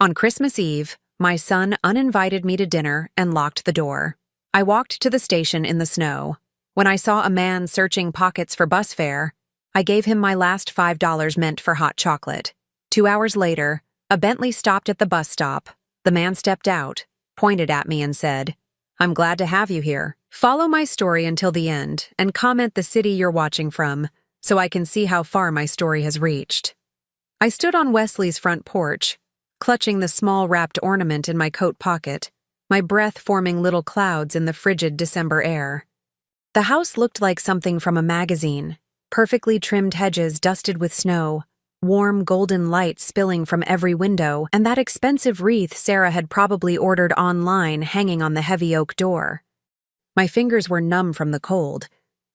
On Christmas Eve, my son uninvited me to dinner and locked the door. I walked to the station in the snow. When I saw a man searching pockets for bus fare, I gave him my last $5 meant for hot chocolate. 2 hours later, a Bentley stopped at the bus stop. The man stepped out, pointed at me and said, "I'm glad to have you here. Follow my story until the end and comment the city you're watching from so I can see how far my story has reached." I stood on Wesley's front porch, clutching the small wrapped ornament in my coat pocket, my breath forming little clouds in the frigid December air. The house looked like something from a magazine, perfectly trimmed hedges dusted with snow, warm golden light spilling from every window, and that expensive wreath Sarah had probably ordered online hanging on the heavy oak door. My fingers were numb from the cold,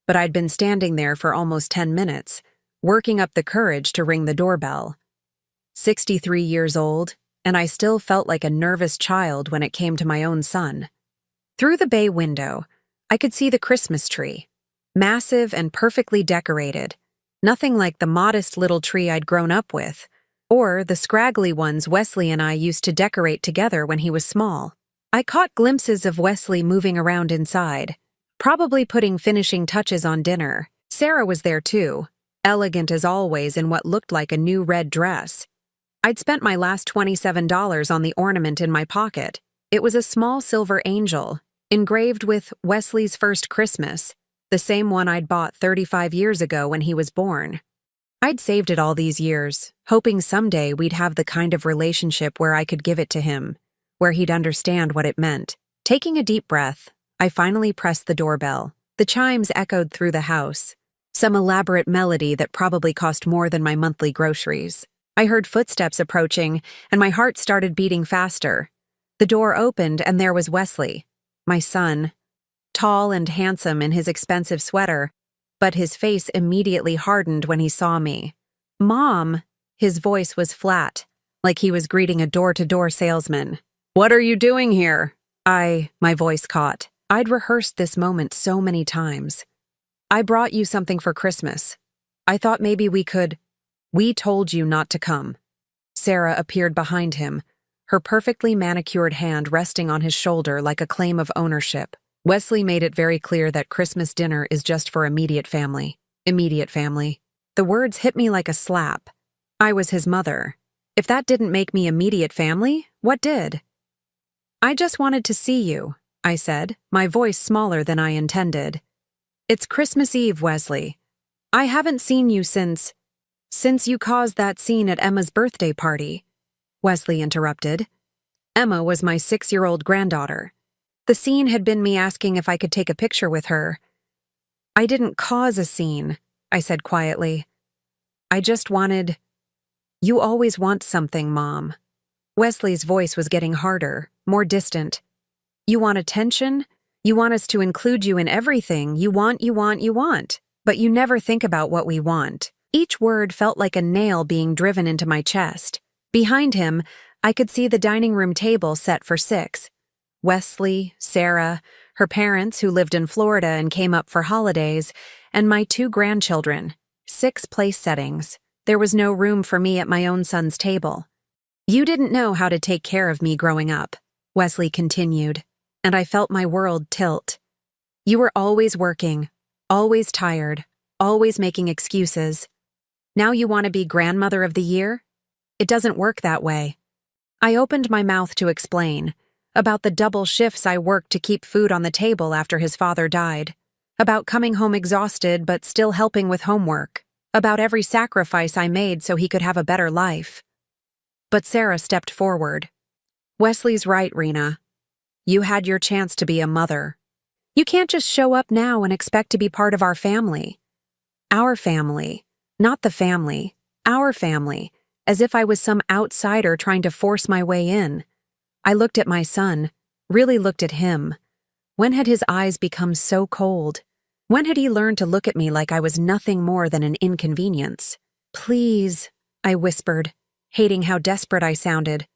but I'd been standing there for almost 10 minutes, working up the courage to ring the doorbell. 63 years old, and I still felt like a nervous child when it came to my own son. Through the bay window, I could see the Christmas tree, massive and perfectly decorated, nothing like the modest little tree I'd grown up with, or the scraggly ones Wesley and I used to decorate together when he was small. I caught glimpses of Wesley moving around inside, probably putting finishing touches on dinner. Sarah was there too, elegant as always in what looked like a new red dress. I'd spent my last $27 on the ornament in my pocket. It was a small silver angel, engraved with Wesley's first Christmas, the same one I'd bought 35 years ago when he was born. I'd saved it all these years, hoping someday we'd have the kind of relationship where I could give it to him, where he'd understand what it meant. Taking a deep breath, I finally pressed the doorbell. The chimes echoed through the house, some elaborate melody that probably cost more than my monthly groceries. I heard footsteps approaching, and my heart started beating faster. The door opened, and there was Wesley, my son, tall and handsome in his expensive sweater, but his face immediately hardened when he saw me. "Mom!" His voice was flat, like he was greeting a door-to-door salesman. "What are you doing here?" My voice caught. I'd rehearsed this moment so many times. "I brought you something for Christmas. I thought maybe we could—" "We told you not to come." Sarah appeared behind him, her perfectly manicured hand resting on his shoulder like a claim of ownership. "Wesley made it very clear that Christmas dinner is just for immediate family. Immediate family." The words hit me like a slap. I was his mother. If that didn't make me immediate family, what did? "I just wanted to see you," I said, my voice smaller than I intended. "It's Christmas Eve, Wesley. I haven't seen you since you caused that scene at Emma's birthday party," Wesley interrupted. Emma was my 6-year-old granddaughter. The scene had been me asking if I could take a picture with her. "I didn't cause a scene," I said quietly. "I just wanted—" "You always want something, Mom." Wesley's voice was getting harder, more distant. "You want attention? You want us to include you in everything. You want. But you never think about what we want." Each word felt like a nail being driven into my chest. Behind him, I could see the dining room table set for 6. Wesley, Sarah, her parents who lived in Florida and came up for holidays, and my 2 grandchildren. 6 place settings. There was no room for me at my own son's table. "You didn't know how to take care of me growing up," Wesley continued, and I felt my world tilt. "You were always working, always tired, always making excuses. Now you want to be grandmother of the year? It doesn't work that way." I opened my mouth to explain about the double shifts I worked to keep food on the table after his father died, about coming home exhausted but still helping with homework, about every sacrifice I made so he could have a better life. But Sarah stepped forward. "Wesley's right, Rena. You had your chance to be a mother. You can't just show up now and expect to be part of our family. Our family. Not the family. Our family. As if I was some outsider trying to force my way in." I looked at my son, really looked at him. When had his eyes become so cold? When had he learned to look at me like I was nothing more than an inconvenience? "Please," I whispered, hating how desperate I sounded.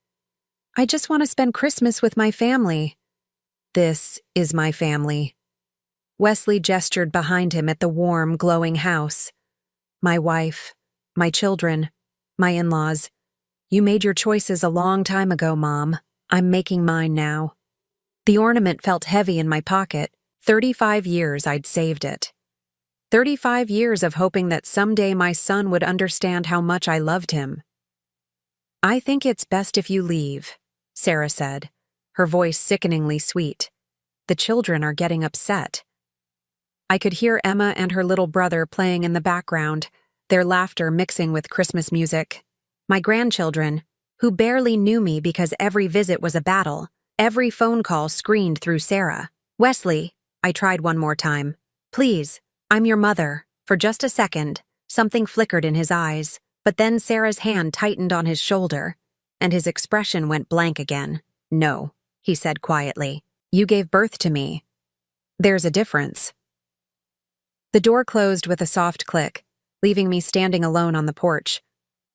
"I just want to spend Christmas with my family." "This is my family." Wesley gestured behind him at the warm, glowing house. "My wife, my children, my in-laws. You made your choices a long time ago, Mom. I'm making mine now. The ornament felt heavy in my pocket. 35 years I'd saved it. 35 years of hoping that someday my son would understand how much I loved him. I think it's best if you leave, Sarah said, her voice sickeningly sweet. The children are getting upset. I could hear Emma and her little brother playing in the background, their laughter mixing with Christmas music. My grandchildren, who barely knew me because every visit was a battle, every phone call screened through Sarah. Wesley, I tried one more time. Please, I'm your mother. For just a second, something flickered in his eyes, but then Sarah's hand tightened on his shoulder, and his expression went blank again. No, he said quietly. You gave birth to me. There's a difference. The door closed with a soft click, leaving me standing alone on the porch.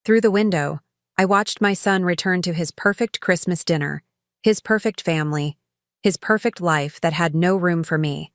Through the window, I watched my son return to his perfect Christmas dinner, his perfect family, his perfect life that had no room for me.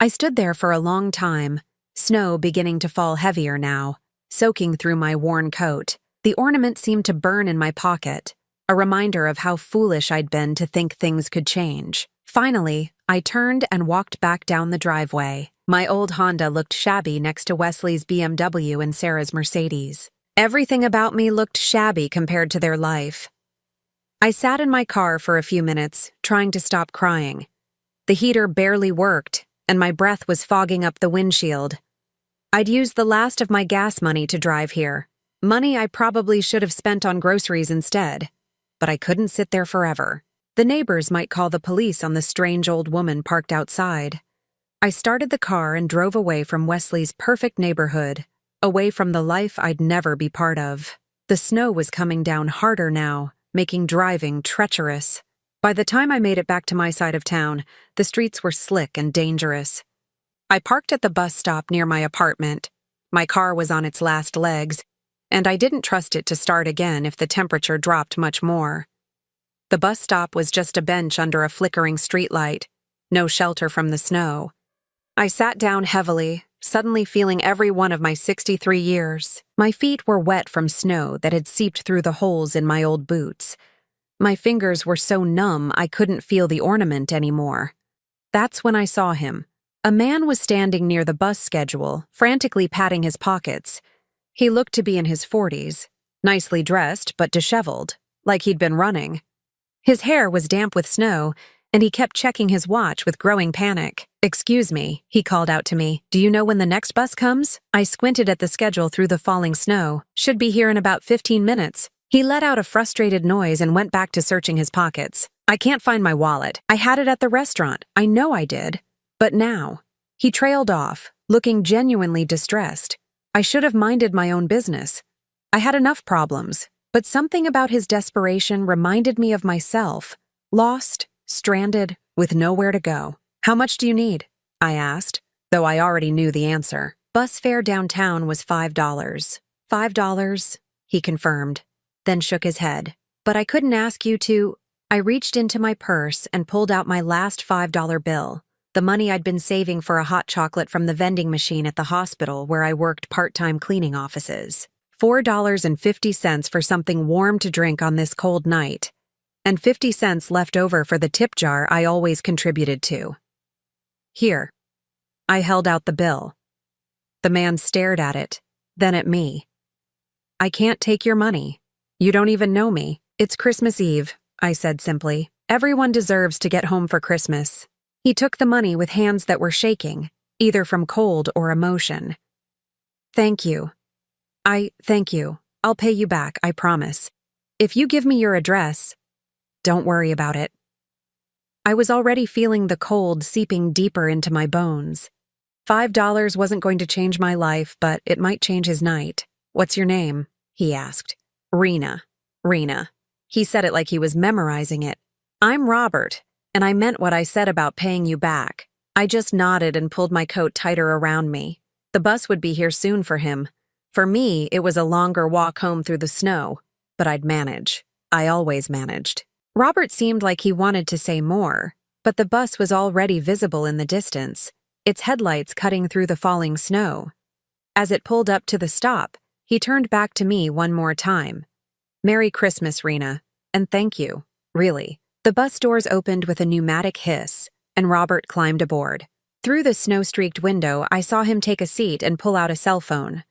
I stood there for a long time, snow beginning to fall heavier now, soaking through my worn coat. The ornament seemed to burn in my pocket, a reminder of how foolish I'd been to think things could change. Finally, I turned and walked back down the driveway. My old Honda looked shabby next to Wesley's BMW and Sarah's Mercedes. Everything about me looked shabby compared to their life. I sat in my car for a few minutes, trying to stop crying. The heater barely worked, and my breath was fogging up the windshield. I'd used the last of my gas money to drive here, money I probably should have spent on groceries instead. But I couldn't sit there forever. The neighbors might call the police on the strange old woman parked outside. I started the car and drove away from Wesley's perfect neighborhood, away from the life I'd never be part of. The snow was coming down harder now, making driving treacherous. By the time I made it back to my side of town, the streets were slick and dangerous. I parked at the bus stop near my apartment. My car was on its last legs, and I didn't trust it to start again if the temperature dropped much more. The bus stop was just a bench under a flickering streetlight, no shelter from the snow. I sat down heavily, suddenly feeling every one of my 63 years. My feet were wet from snow that had seeped through the holes in my old boots. My fingers were so numb I couldn't feel the ornament anymore. That's when I saw him. A man was standing near the bus schedule, frantically patting his pockets. He looked to be in his 40s, nicely dressed but disheveled, like he'd been running. His hair was damp with snow, and he kept checking his watch with growing panic. "Excuse me," he called out to me. "Do you know when the next bus comes?" I squinted at the schedule through the falling snow. "Should be here in about 15 minutes. He let out a frustrated noise and went back to searching his pockets. "I can't find my wallet. I had it at the restaurant. I know I did. But now." He trailed off, looking genuinely distressed. I should have minded my own business. I had enough problems, but something about his desperation reminded me of myself, lost, stranded, with nowhere to go. "How much do you need?" I asked, though I already knew the answer. Bus fare downtown was $5. $5, he confirmed, then shook his head. "But I couldn't ask you to—" I reached into my purse and pulled out my last $5 bill, the money I'd been saving for a hot chocolate from the vending machine at the hospital where I worked part-time cleaning offices. $4.50 for something warm to drink on this cold night, and 50 cents left over for the tip jar I always contributed to. "Here." I held out the bill. The man stared at it, then at me. "I can't take your money. You don't even know me. It's Christmas Eve," I said simply. "Everyone deserves to get home for Christmas." He took the money with hands that were shaking, either from cold or emotion. "Thank you. Thank you. I'll pay you back, I promise. If you give me your address—" "Don't worry about it." I was already feeling the cold seeping deeper into my bones. $5 wasn't going to change my life, but it might change his night. "What's your name?" he asked. "Rena. Rena." He said it like he was memorizing it. "I'm Robert, and I meant what I said about paying you back." I just nodded and pulled my coat tighter around me. The bus would be here soon for him. For me, it was a longer walk home through the snow, but I'd manage. I always managed. Robert seemed like he wanted to say more, but the bus was already visible in the distance, its headlights cutting through the falling snow. As it pulled up to the stop, he turned back to me one more time. Merry Christmas, Rena. And thank you, really. The bus doors opened with a pneumatic hiss, and Robert climbed aboard. Through the snow-streaked window, I saw him take a seat and pull out a cell phone.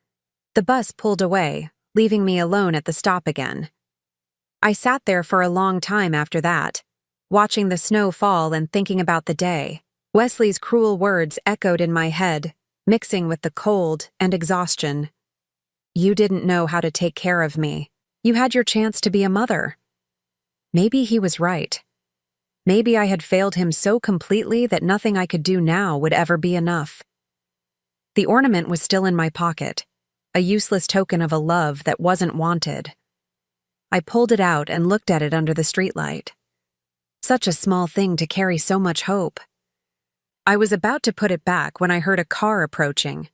The bus pulled away, leaving me alone at the stop again. I sat there for a long time after that, watching the snow fall and thinking about the day. Wesley's cruel words echoed in my head, mixing with the cold and exhaustion. You didn't know how to take care of me. You had your chance to be a mother. Maybe he was right. Maybe I had failed him so completely that nothing I could do now would ever be enough. The ornament was still in my pocket, a useless token of a love that wasn't wanted. I pulled it out and looked at it under the streetlight. Such a small thing to carry so much hope. I was about to put it back when I heard a car approaching.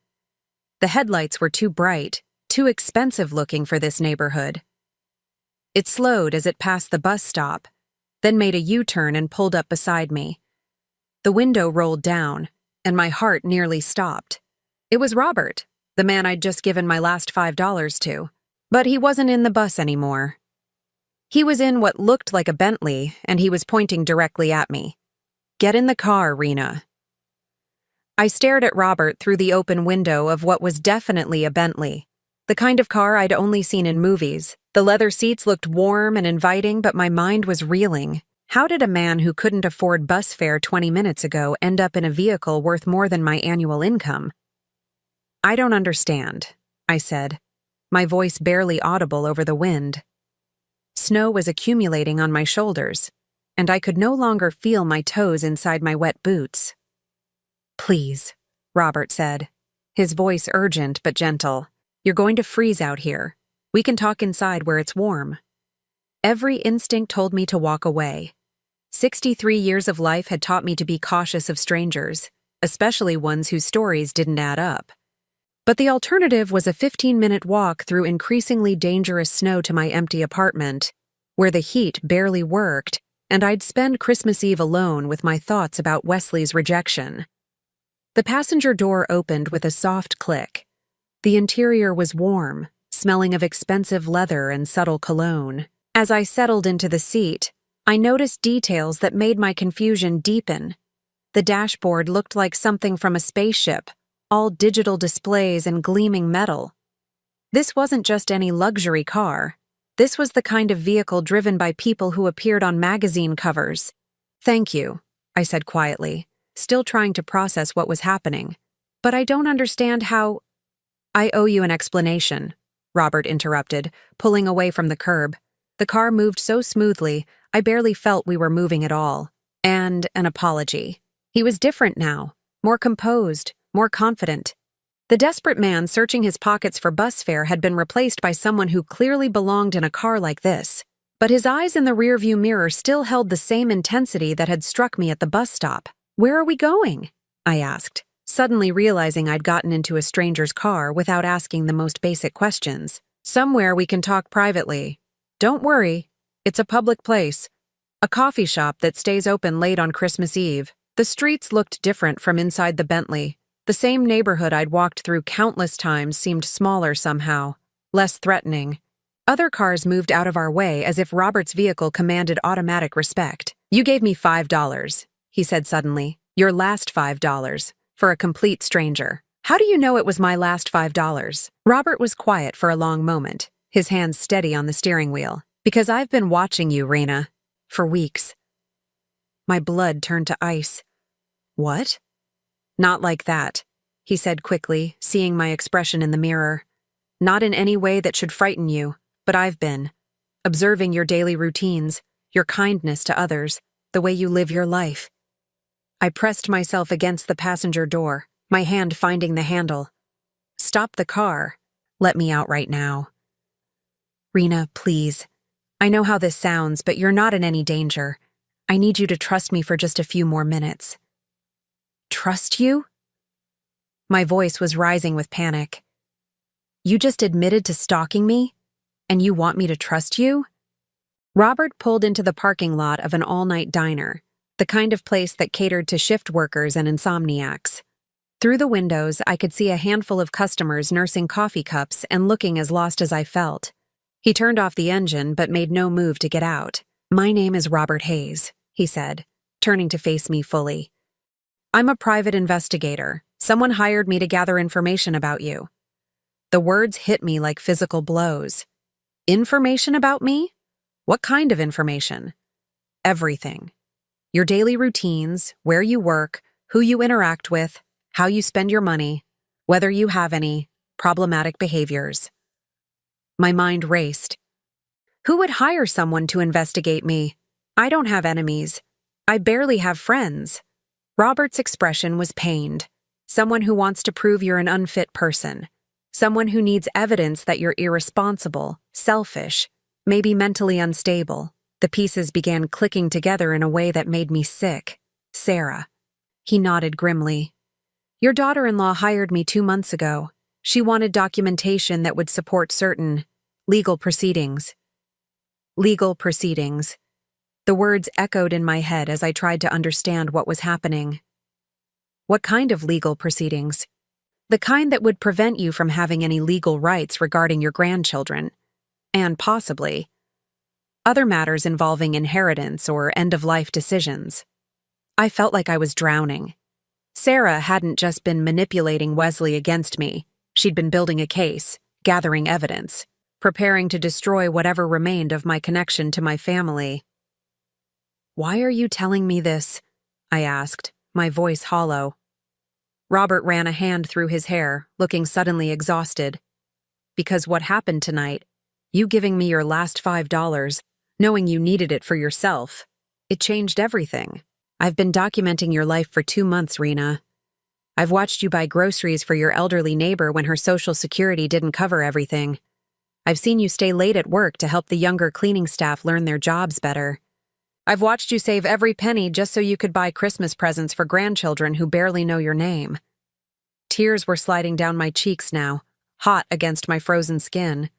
The headlights were too bright, too expensive looking for this neighborhood. It slowed as it passed the bus stop, then made a U-turn and pulled up beside me. The window rolled down, and my heart nearly stopped. It was Robert, the man I'd just given my last $5 to. But he wasn't in the bus anymore. He was in what looked like a Bentley, and he was pointing directly at me. Get in the car, Rena. I stared at Robert through the open window of what was definitely a Bentley, the kind of car I'd only seen in movies. The leather seats looked warm and inviting, but my mind was reeling. How did a man who couldn't afford bus fare 20 minutes ago end up in a vehicle worth more than my annual income? I don't understand, I said, my voice barely audible over the wind. Snow was accumulating on my shoulders, and I could no longer feel my toes inside my wet boots. Please, Robert said, his voice urgent but gentle. You're going to freeze out here. We can talk inside where it's warm. Every instinct told me to walk away. 63 years of life had taught me to be cautious of strangers, especially ones whose stories didn't add up. But the alternative was a 15-minute walk through increasingly dangerous snow to my empty apartment, where the heat barely worked, and I'd spend Christmas Eve alone with my thoughts about Wesley's rejection. The passenger door opened with a soft click. The interior was warm, smelling of expensive leather and subtle cologne. As I settled into the seat, I noticed details that made my confusion deepen. The dashboard looked like something from a spaceship, all digital displays and gleaming metal. This wasn't just any luxury car. This was the kind of vehicle driven by people who appeared on magazine covers. Thank you, I said quietly, still trying to process what was happening. But I don't understand how— I owe you an explanation, Robert interrupted, pulling away from the curb. The car moved so smoothly, I barely felt we were moving at all. And an apology. He was different now, more composed, more confident. The desperate man searching his pockets for bus fare had been replaced by someone who clearly belonged in a car like this. But his eyes in the rearview mirror still held the same intensity that had struck me at the bus stop. Where are we going? I asked, suddenly realizing I'd gotten into a stranger's car without asking the most basic questions. Somewhere we can talk privately. Don't worry, it's a public place. A coffee shop that stays open late on Christmas Eve. The streets looked different from inside the Bentley. The same neighborhood I'd walked through countless times seemed smaller somehow, less threatening. Other cars moved out of our way as if Robert's vehicle commanded automatic respect. You gave me $5, he said suddenly. Your last $5, for a complete stranger. How do you know it was my last $5? Robert was quiet for a long moment, his hands steady on the steering wheel. Because I've been watching you, Rena, for weeks. My blood turned to ice. What? Not like that, he said quickly, seeing my expression in the mirror. Not in any way that should frighten you, but I've been. Observing your daily routines, your kindness to others, the way you live your life. I pressed myself against the passenger door, my hand finding the handle. Stop the car. Let me out right now. Rena, please. I know how this sounds, but you're not in any danger. I need you to trust me for just a few more minutes. Trust you? My voice was rising with panic. You just admitted to stalking me? And you want me to trust you? Robert pulled into the parking lot of an all-night diner, the kind of place that catered to shift workers and insomniacs. Through the windows, I could see a handful of customers nursing coffee cups and looking as lost as I felt. He turned off the engine but made no move to get out. "My name is Robert Hayes," he said, turning to face me fully. "I'm a private investigator. Someone hired me to gather information about you." The words hit me like physical blows. Information about me? What kind of information? Everything. Your daily routines, where you work, who you interact with, how you spend your money, whether you have any problematic behaviors. My mind raced. Who would hire someone to investigate me? I don't have enemies. I barely have friends. Robert's expression was pained. Someone who wants to prove you're an unfit person. Someone who needs evidence that you're irresponsible, selfish, maybe mentally unstable. The pieces began clicking together in a way that made me sick. Sarah. He nodded grimly. "Your daughter-in-law hired me 2 months ago. She wanted documentation that would support certain legal proceedings." Legal proceedings. The words echoed in my head as I tried to understand what was happening. What kind of legal proceedings? The kind that would prevent you from having any legal rights regarding your grandchildren, and possibly other matters involving inheritance or end-of-life decisions. I felt like I was drowning. Sarah hadn't just been manipulating Wesley against me. She'd been building a case, gathering evidence, preparing to destroy whatever remained of my connection to my family. "Why are you telling me this?" I asked, my voice hollow. Robert ran a hand through his hair, looking suddenly exhausted. "Because what happened tonight, you giving me your last $5, knowing you needed it for yourself, it changed everything. I've been documenting your life for 2 months, Rena. I've watched you buy groceries for your elderly neighbor when her Social Security didn't cover everything. I've seen you stay late at work to help the younger cleaning staff learn their jobs better. I've watched you save every penny just so you could buy Christmas presents for grandchildren who barely know your name." Tears were sliding down my cheeks now, hot against my frozen skin.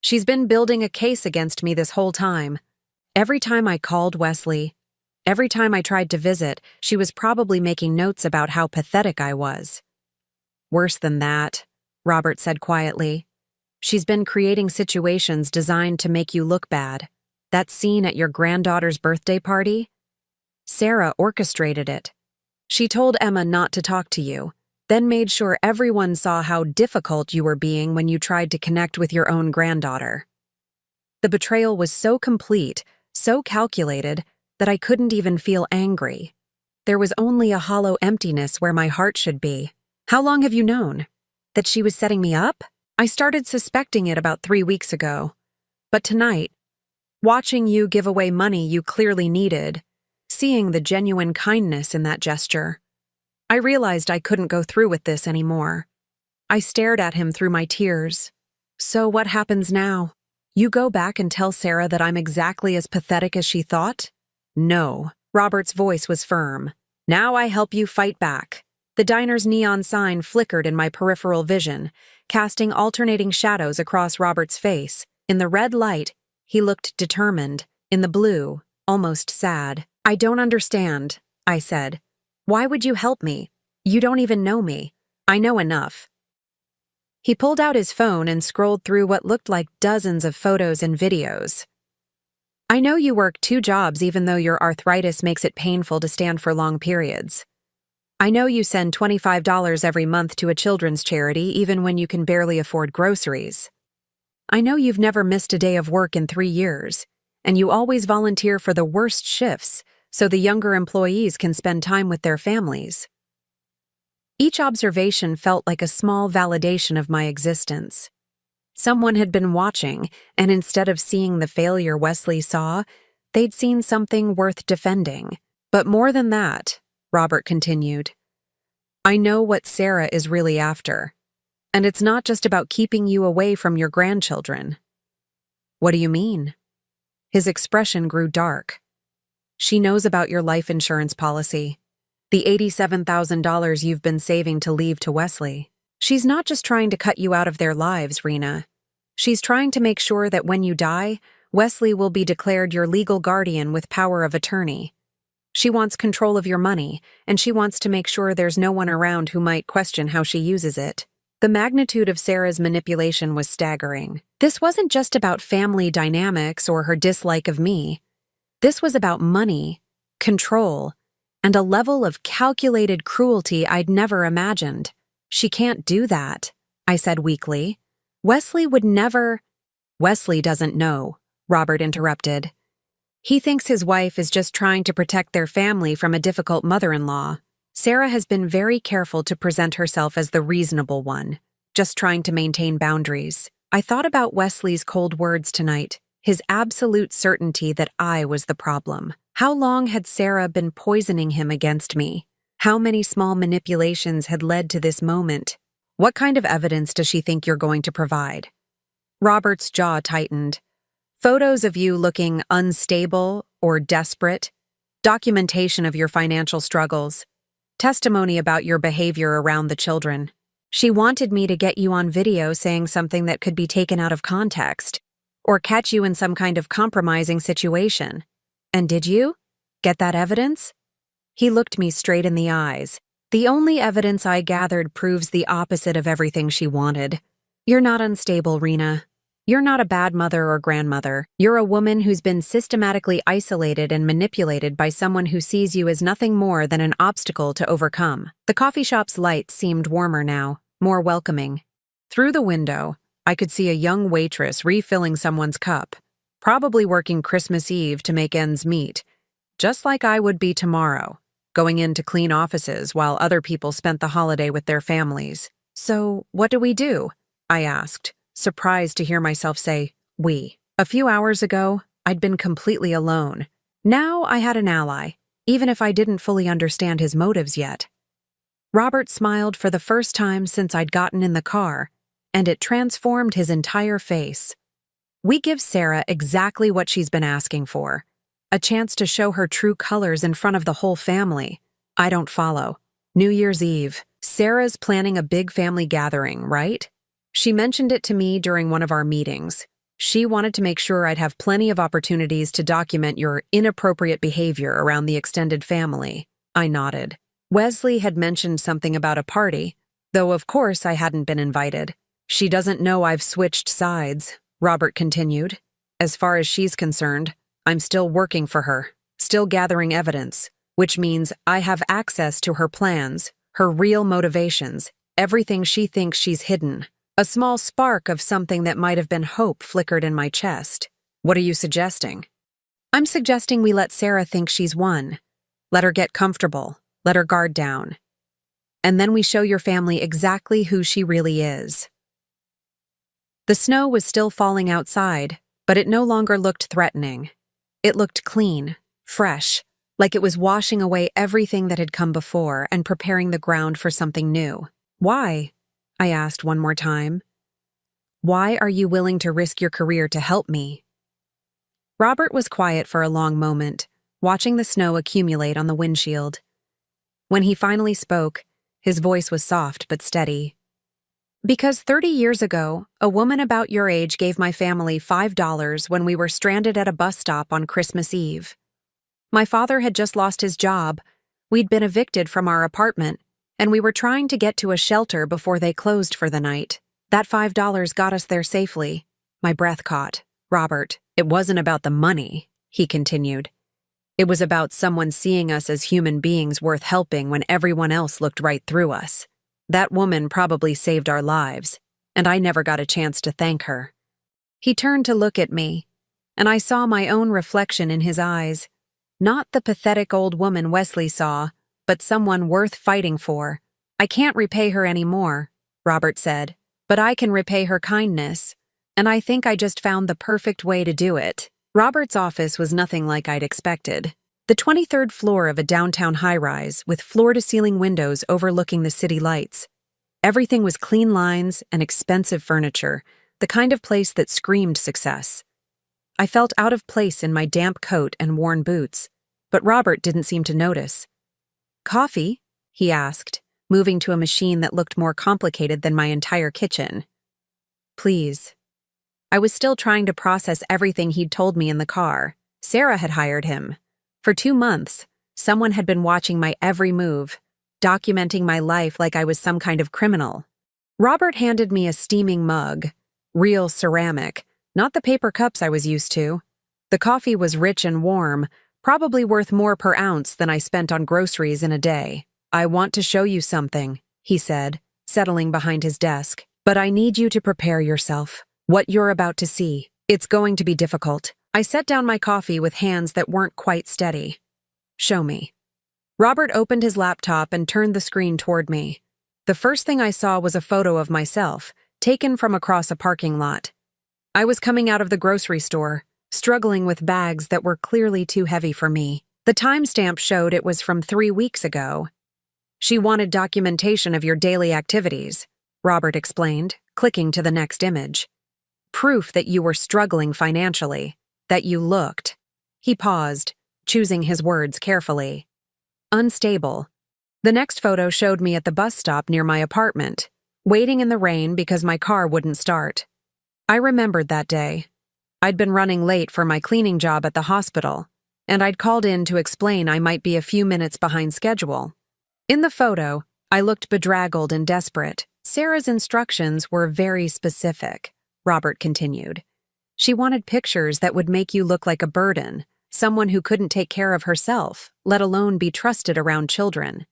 She's been building a case against me this whole time. Every time I called Wesley, every time I tried to visit, she was probably making notes about how pathetic I was. "Worse than that," Robert said quietly. "She's been creating situations designed to make you look bad. That scene at your granddaughter's birthday party? Sarah orchestrated it. She told Emma not to talk to you, then made sure everyone saw how difficult you were being when you tried to connect with your own granddaughter. The betrayal was so complete, so calculated, that I couldn't even feel angry. There was only a hollow emptiness where my heart should be. How long have you known? That she was setting me up? I started suspecting it about 3 weeks ago. But tonight, watching you give away money you clearly needed, seeing the genuine kindness in that gesture, I realized I couldn't go through with this anymore. I stared at him through my tears. "So what happens now? You go back and tell Sarah that I'm exactly as pathetic as she thought?" "No." Robert's voice was firm. "Now I help you fight back." The diner's neon sign flickered in my peripheral vision, casting alternating shadows across Robert's face. In the red light, he looked determined. In the blue, almost sad. "I don't understand," I said. "Why would you help me? You don't even know me. I know enough." He pulled out his phone and scrolled through what looked like dozens of photos and videos. "I know you work 2 jobs even though your arthritis makes it painful to stand for long periods. I know you send $25 every month to a children's charity even when you can barely afford groceries. I know you've never missed a day of work in 3 years, and you always volunteer for the worst shifts so the younger employees can spend time with their families." Each observation felt like a small validation of my existence. Someone had been watching, and instead of seeing the failure Wesley saw, they'd seen something worth defending. "But more than that," Robert continued, "I know what Sarah is really after. And it's not just about keeping you away from your grandchildren." "What do you mean?" His expression grew dark. "She knows about your life insurance policy, the $87,000 you've been saving to leave to Wesley. She's not just trying to cut you out of their lives, Rena. She's trying to make sure that when you die, Wesley will be declared your legal guardian with power of attorney. She wants control of your money, and she wants to make sure there's no one around who might question how she uses it." The magnitude of Sarah's manipulation was staggering. This wasn't just about family dynamics or her dislike of me. This was about money, control, and a level of calculated cruelty I'd never imagined. "She can't do that," I said weakly. "Wesley would never—" "Wesley doesn't know," Robert interrupted. "He thinks his wife is just trying to protect their family from a difficult mother-in-law. Sarah has been very careful to present herself as the reasonable one, just trying to maintain boundaries." I thought about Wesley's cold words tonight, his absolute certainty that I was the problem. How long had Sarah been poisoning him against me? How many small manipulations had led to this moment? "What kind of evidence does she think you're going to provide?" Robert's jaw tightened. "Photos of you looking unstable or desperate, documentation of your financial struggles, testimony about your behavior around the children. She wanted me to get you on video saying something that could be taken out of context, or catch you in some kind of compromising situation. And did you get that evidence?" He looked me straight in the eyes. "The only evidence I gathered proves the opposite of everything she wanted. You're not unstable, Rena. You're not a bad mother or grandmother. You're a woman who's been systematically isolated and manipulated by someone who sees you as nothing more than an obstacle to overcome." The coffee shop's lights seemed warmer now, more welcoming. Through the window, I could see a young waitress refilling someone's cup, probably working Christmas Eve to make ends meet, just like I would be tomorrow, going in to clean offices while other people spent the holiday with their families. "So, what do we do?" I asked, surprised to hear myself say, "we." A few hours ago, I'd been completely alone. Now I had an ally, even if I didn't fully understand his motives yet. Robert smiled for the first time since I'd gotten in the car, and it transformed his entire face. "We give Sarah exactly what she's been asking for. A chance to show her true colors in front of the whole family. I don't follow. New Year's Eve. Sarah's planning a big family gathering, right? She mentioned it to me during one of our meetings. She wanted to make sure I'd have plenty of opportunities to document your inappropriate behavior around the extended family." I nodded. Wesley had mentioned something about a party, though of course I hadn't been invited. "She doesn't know I've switched sides," Robert continued. "As far as she's concerned, I'm still working for her, still gathering evidence, which means I have access to her plans, her real motivations, everything she thinks she's hidden." A small spark of something that might have been hope flickered in my chest. "What are you suggesting?" "I'm suggesting we let Sarah think she's won. Let her get comfortable, let her guard down. And then we show your family exactly who she really is." The snow was still falling outside, but it no longer looked threatening. It looked clean, fresh, like it was washing away everything that had come before and preparing the ground for something new. "Why?" I asked one more time. "Why are you willing to risk your career to help me?" Robert was quiet for a long moment, watching the snow accumulate on the windshield. When he finally spoke, his voice was soft but steady. "Because 30 years ago, a woman about your age gave my family $5 when we were stranded at a bus stop on Christmas Eve. My father had just lost his job, we'd been evicted from our apartment, and we were trying to get to a shelter before they closed for the night. That $5 got us there safely." My breath caught. "Robert, it wasn't about the money," he continued. "It was about someone seeing us as human beings worth helping when everyone else looked right through us. That woman probably saved our lives, and I never got a chance to thank her." He turned to look at me, and I saw my own reflection in his eyes. Not the pathetic old woman Wesley saw, but someone worth fighting for. "I can't repay her anymore," Robert said, "but I can repay her kindness, and I think I just found the perfect way to do it." Robert's office was nothing like I'd expected. The 23rd floor of a downtown high-rise with floor-to-ceiling windows overlooking the city lights. Everything was clean lines and expensive furniture, the kind of place that screamed success. I felt out of place in my damp coat and worn boots, but Robert didn't seem to notice. "Coffee?" he asked, moving to a machine that looked more complicated than my entire kitchen. "Please." I was still trying to process everything he'd told me in the car. Sarah had hired him. For 2 months, someone had been watching my every move, documenting my life like I was some kind of criminal. Robert handed me a steaming mug, real ceramic, not the paper cups I was used to. The coffee was rich and warm, probably worth more per ounce than I spent on groceries in a day. "I want to show you something," he said, settling behind his desk. "But I need you to prepare yourself. What you're about to see, it's going to be difficult." I set down my coffee with hands that weren't quite steady. "Show me." Robert opened his laptop and turned the screen toward me. The first thing I saw was a photo of myself, taken from across a parking lot. I was coming out of the grocery store, struggling with bags that were clearly too heavy for me. The timestamp showed it was from 3 weeks ago. "She wanted documentation of your daily activities," Robert explained, clicking to the next image. "Proof that you were struggling financially, that you looked." He paused, choosing his words carefully. "Unstable." The next photo showed me at the bus stop near my apartment, waiting in the rain because my car wouldn't start. I remembered that day. I'd been running late for my cleaning job at the hospital, and I'd called in to explain I might be a few minutes behind schedule. In the photo, I looked bedraggled and desperate. "Sarah's instructions were very specific," Robert continued. "She wanted pictures that would make you look like a burden, someone who couldn't take care of herself, let alone be trusted around children."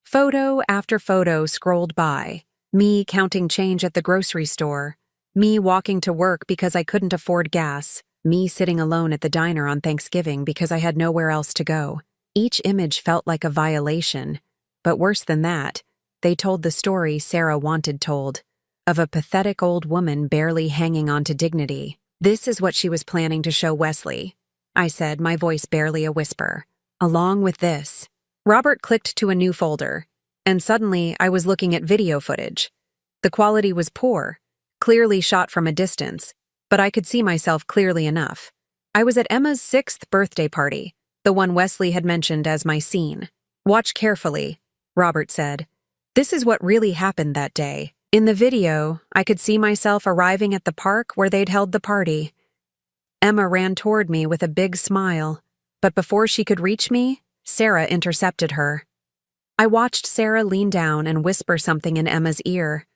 Photo after photo scrolled by, me counting change at the grocery store, me walking to work because I couldn't afford gas, me sitting alone at the diner on Thanksgiving because I had nowhere else to go. Each image felt like a violation, but worse than that, they told the story Sarah wanted told, of a pathetic old woman barely hanging on to dignity. "This is what she was planning to show Wesley," I said, my voice barely a whisper. "Along with this." Robert clicked to a new folder, and suddenly I was looking at video footage. The quality was poor, clearly shot from a distance, but I could see myself clearly enough. I was at Emma's 6th birthday party, the one Wesley had mentioned as my scene. "Watch carefully," Robert said. "This is what really happened that day." In the video, I could see myself arriving at the park where they'd held the party. Emma ran toward me with a big smile, but before she could reach me, Sarah intercepted her. I watched Sarah lean down and whisper something in Emma's ear.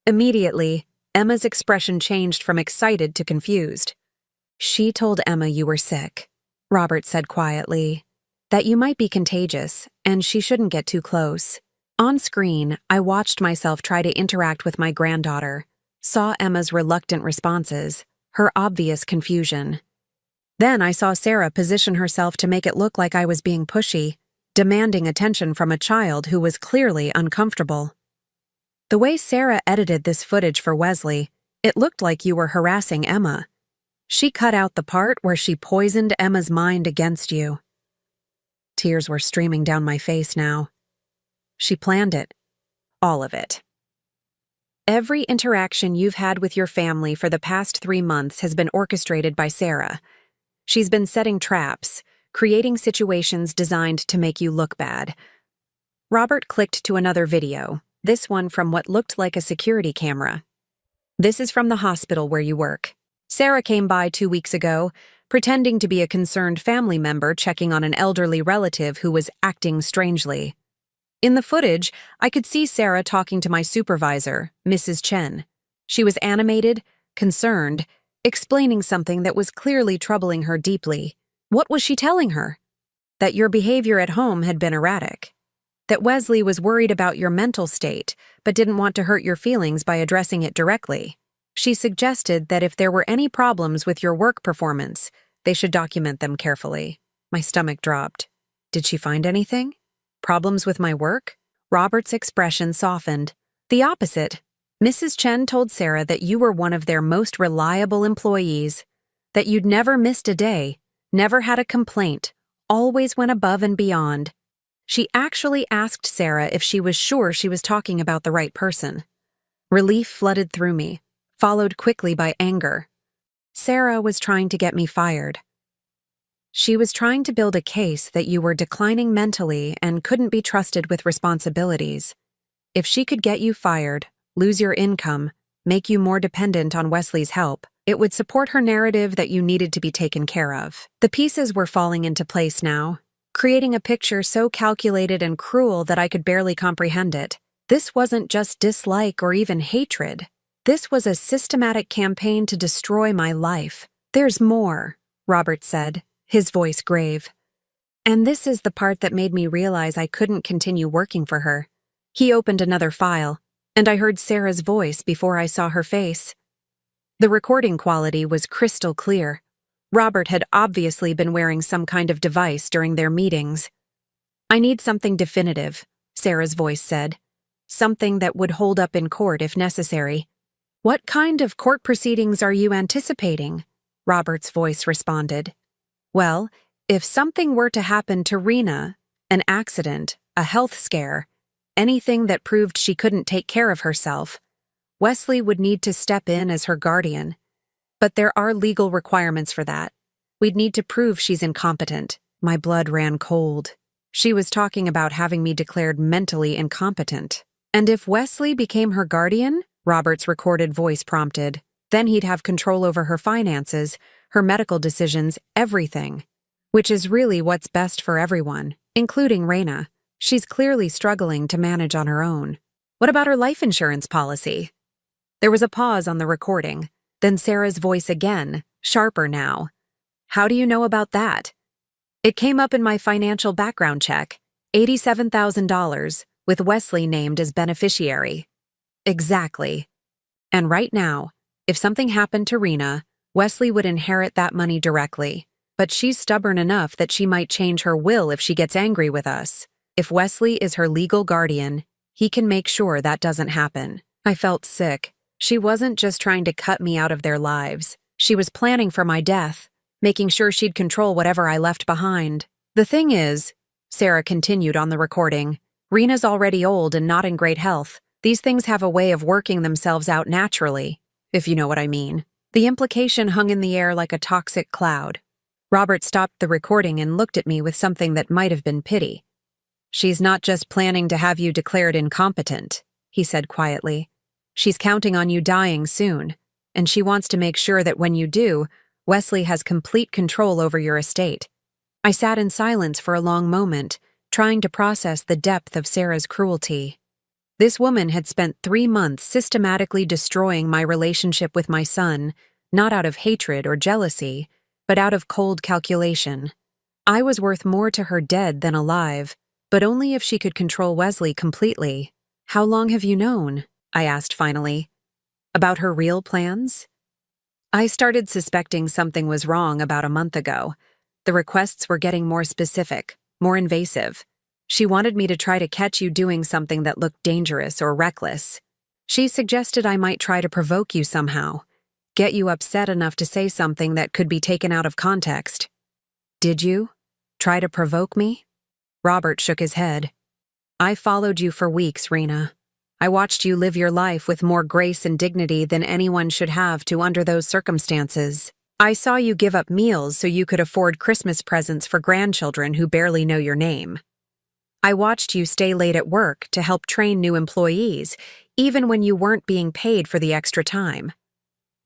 Immediately, Emma's expression changed from excited to confused. "She told Emma you were sick," Robert said quietly, "that you might be contagious, and she shouldn't get too close." On screen, I watched myself try to interact with my granddaughter, saw Emma's reluctant responses, her obvious confusion. Then I saw Sarah position herself to make it look like I was being pushy, demanding attention from a child who was clearly uncomfortable. "The way Sarah edited this footage for Wesley, it looked like you were harassing Emma. She cut out the part where she poisoned Emma's mind against you." Tears were streaming down my face now. "She planned it. All of it. Every interaction you've had with your family for the past 3 months has been orchestrated by Sarah. She's been setting traps, creating situations designed to make you look bad." Robert clicked to another video, this one from what looked like a security camera. "This is from the hospital where you work. Sarah came by 2 weeks ago, pretending to be a concerned family member checking on an elderly relative who was acting strangely. In the footage, I could see Sarah talking to my supervisor, Mrs. Chen. She was animated, concerned, explaining something that was clearly troubling her deeply. What was she telling her? That your behavior at home had been erratic. That Wesley was worried about your mental state, but didn't want to hurt your feelings by addressing it directly. She suggested that if there were any problems with your work performance, they should document them carefully." My stomach dropped. "Did she find anything? Problems with my work?" Robert's expression softened. "The opposite. Mrs. Chen told Sarah that you were one of their most reliable employees, that you'd never missed a day, never had a complaint, always went above and beyond. She actually asked Sarah if she was sure she was talking about the right person." Relief flooded through me, followed quickly by anger. Sarah was trying to get me fired. She was trying to build a case that you were declining mentally and couldn't be trusted with responsibilities. If she could get you fired, lose your income, make you more dependent on Wesley's help, it would support her narrative that you needed to be taken care of. The pieces were falling into place now, creating a picture so calculated and cruel that I could barely comprehend it. This wasn't just dislike or even hatred. This was a systematic campaign to destroy my life. "There's more," Robert said, his voice grave. "And this is the part that made me realize I couldn't continue working for her." He opened another file, and I heard Sarah's voice before I saw her face. The recording quality was crystal clear. Robert had obviously been wearing some kind of device during their meetings. "I need something definitive," Sarah's voice said. "Something that would hold up in court if necessary." "What kind of court proceedings are you anticipating?" Robert's voice responded. "Well, if something were to happen to Rena, an accident, a health scare, anything that proved she couldn't take care of herself, Wesley would need to step in as her guardian. But there are legal requirements for that. We'd need to prove she's incompetent." My blood ran cold. She was talking about having me declared mentally incompetent. "And if Wesley became her guardian," Robert's recorded voice prompted, "then he'd have control over her finances, her medical decisions, everything. Which is really what's best for everyone, including Rena. She's clearly struggling to manage on her own." "What about her life insurance policy?" There was a pause on the recording, then Sarah's voice again, sharper now. "How do you know about that?" "It came up in my financial background check. $87,000, with Wesley named as beneficiary." "Exactly. And right now, if something happened to Rena, Wesley would inherit that money directly. But she's stubborn enough that she might change her will if she gets angry with us. If Wesley is her legal guardian, he can make sure that doesn't happen." I felt sick. She wasn't just trying to cut me out of their lives. She was planning for my death, making sure she'd control whatever I left behind. "The thing is," Sarah continued on the recording, "Rena's already old and not in great health. These things have a way of working themselves out naturally, if you know what I mean." The implication hung in the air like a toxic cloud. Robert stopped the recording and looked at me with something that might have been pity. "She's not just planning to have you declared incompetent," he said quietly. "She's counting on you dying soon, and she wants to make sure that when you do, Wesley has complete control over your estate." I sat in silence for a long moment, trying to process the depth of Sarah's cruelty. This woman had spent 3 months systematically destroying my relationship with my son, not out of hatred or jealousy, but out of cold calculation. I was worth more to her dead than alive, but only if she could control Wesley completely. "How long have you known?" I asked finally. "About her real plans?" "I started suspecting something was wrong about a month ago. The requests were getting more specific, more invasive. She wanted me to try to catch you doing something that looked dangerous or reckless. She suggested I might try to provoke you somehow, get you upset enough to say something that could be taken out of context." "Did you? Try to provoke me?" Robert shook his head. "I followed you for weeks, Rena. I watched you live your life with more grace and dignity than anyone should have to under those circumstances. I saw you give up meals so you could afford Christmas presents for grandchildren who barely know your name. I watched you stay late at work to help train new employees, even when you weren't being paid for the extra time.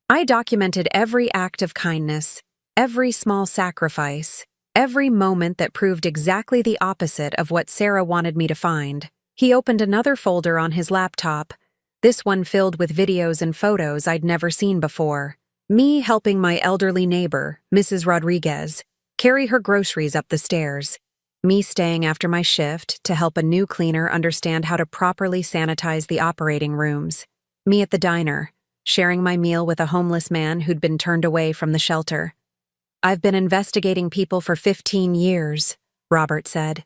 I documented every act of kindness, every small sacrifice, every moment that proved exactly the opposite of what Sarah wanted me to find." He opened another folder on his laptop, this one filled with videos and photos I'd never seen before. Me helping my elderly neighbor, Mrs. Rodriguez, carry her groceries up the stairs. Me staying after my shift to help a new cleaner understand how to properly sanitize the operating rooms. Me at the diner, sharing my meal with a homeless man who'd been turned away from the shelter. "I've been investigating people for 15 years, Robert said.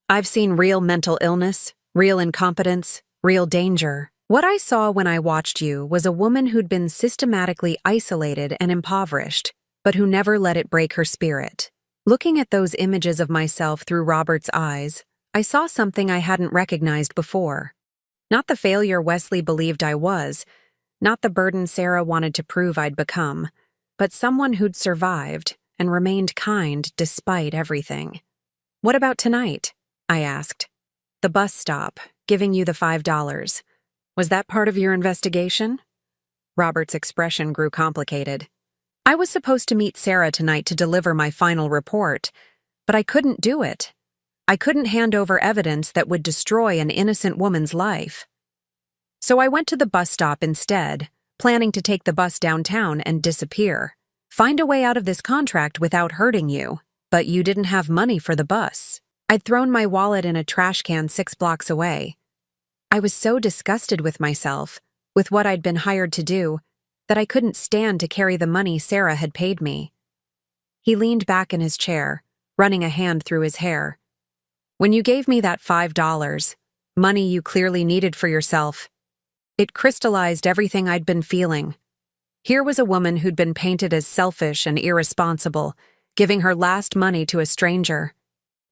"I've seen real mental illness, real incompetence, real danger. What I saw when I watched you was a woman who'd been systematically isolated and impoverished, but who never let it break her spirit." Looking at those images of myself through Robert's eyes, I saw something I hadn't recognized before. Not the failure Wesley believed I was, not the burden Sarah wanted to prove I'd become, but someone who'd survived and remained kind despite everything. "What about tonight?" I asked. "The bus stop, giving you the $5. Was that part of your investigation?" Robert's expression grew complicated. "I was supposed to meet Sarah tonight to deliver my final report, but I couldn't do it. I couldn't hand over evidence that would destroy an innocent woman's life." So I went to the bus stop instead, planning to take the bus downtown and disappear. Find a way out of this contract without hurting you. But you didn't have money for the bus. I'd thrown my wallet in a trash can 6 blocks away. I was so disgusted with myself, with what I'd been hired to do, that I couldn't stand to carry the money Sarah had paid me. He leaned back in his chair, running a hand through his hair. When you gave me that $5, money you clearly needed for yourself, it crystallized everything I'd been feeling. Here was a woman who'd been painted as selfish and irresponsible, giving her last money to a stranger.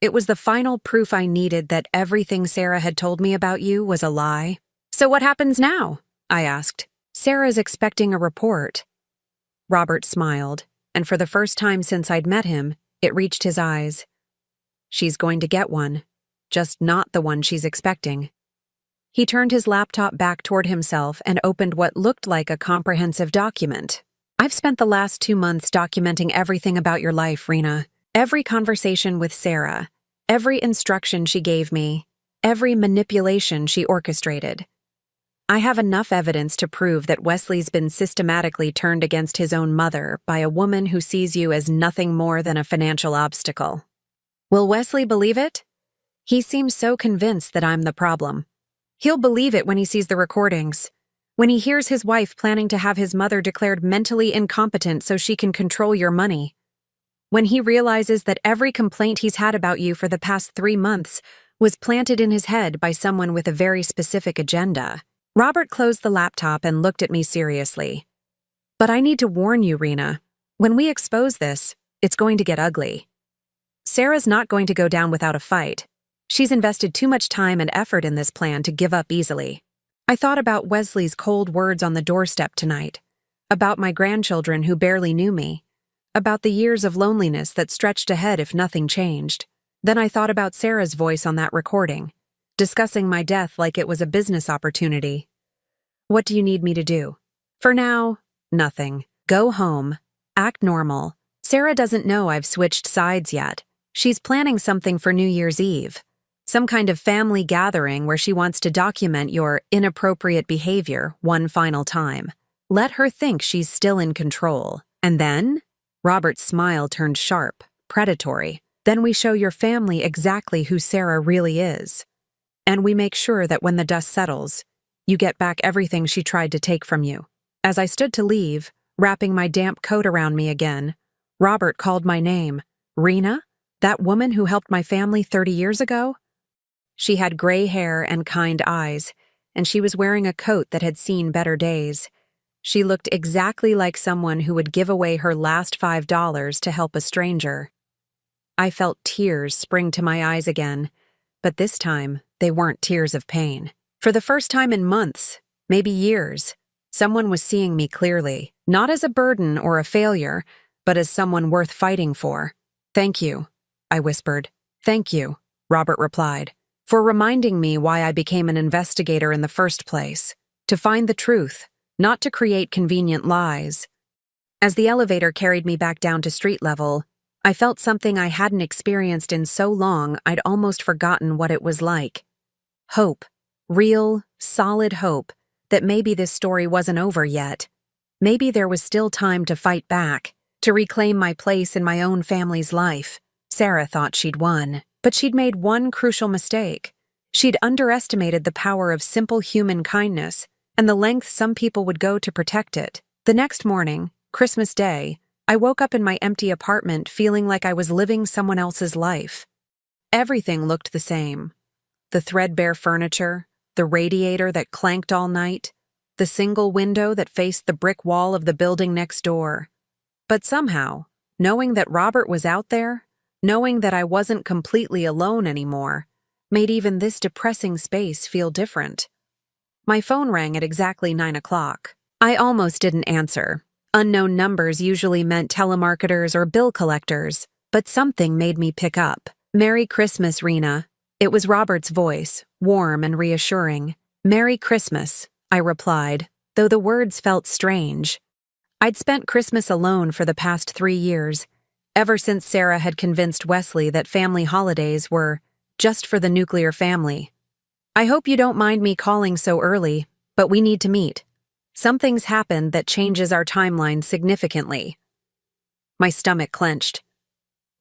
It was the final proof I needed that everything Sarah had told me about you was a lie. So what happens now? I asked. Sarah's expecting a report. Robert smiled, and for the first time since I'd met him, it reached his eyes. She's going to get one, just not the one she's expecting. He turned his laptop back toward himself and opened what looked like a comprehensive document. I've spent the last 2 months documenting everything about your life, Rena. Every conversation with Sarah, every instruction she gave me, every manipulation she orchestrated. I have enough evidence to prove that Wesley's been systematically turned against his own mother by a woman who sees you as nothing more than a financial obstacle. Will Wesley believe it? He seems so convinced that I'm the problem. He'll believe it when he sees the recordings, when he hears his wife planning to have his mother declared mentally incompetent so she can control your money, when he realizes that every complaint he's had about you for the past 3 months was planted in his head by someone with a very specific agenda. Robert closed the laptop and looked at me seriously. But I need to warn you, Rena. When we expose this, it's going to get ugly. Sarah's not going to go down without a fight. She's invested too much time and effort in this plan to give up easily. I thought about Wesley's cold words on the doorstep tonight, about my grandchildren who barely knew me, about the years of loneliness that stretched ahead if nothing changed. Then I thought about Sarah's voice on that recording, discussing my death like it was a business opportunity. What do you need me to do? For now, nothing. Go home. Act normal. Sarah doesn't know I've switched sides yet. She's planning something for New Year's Eve. Some kind of family gathering where she wants to document your inappropriate behavior one final time. Let her think she's still in control. And then? Robert's smile turned sharp, predatory. Then we show your family exactly who Sarah really is. And we make sure that when the dust settles, you get back everything she tried to take from you. As I stood to leave, wrapping my damp coat around me again, Robert called my name. Rena? That woman who helped my family 30 years ago? She had gray hair and kind eyes, and she was wearing a coat that had seen better days. She looked exactly like someone who would give away her last $5 to help a stranger. I felt tears spring to my eyes again, but this time they weren't tears of pain. For the first time in months, maybe years, someone was seeing me clearly, not as a burden or a failure, but as someone worth fighting for. Thank you, I whispered. Thank you, Robert replied, for reminding me why I became an investigator in the first place, to find the truth, not to create convenient lies. As the elevator carried me back down to street level, I felt something I hadn't experienced in so long I'd almost forgotten what it was like. Hope. Real, solid hope that maybe this story wasn't over yet. Maybe there was still time to fight back, to reclaim my place in my own family's life. Sarah thought she'd won, but she'd made one crucial mistake. She'd underestimated the power of simple human kindness and the length some people would go to protect it. The next morning, Christmas Day, I woke up in my empty apartment feeling like I was living someone else's life. Everything looked the same. The threadbare furniture, the radiator that clanked all night, the single window that faced the brick wall of the building next door. But somehow, knowing that Robert was out there, knowing that I wasn't completely alone anymore, made even this depressing space feel different. My phone rang at exactly 9 o'clock. I almost didn't answer. Unknown numbers usually meant telemarketers or bill collectors, but something made me pick up. Merry Christmas, Rena. It was Robert's voice, warm and reassuring. Merry Christmas, I replied, though the words felt strange. I'd spent Christmas alone for the past 3 years, ever since Sarah had convinced Wesley that family holidays were just for the nuclear family. I hope you don't mind me calling so early, But we need to meet. Something's happened that changes our timeline significantly. My stomach clenched.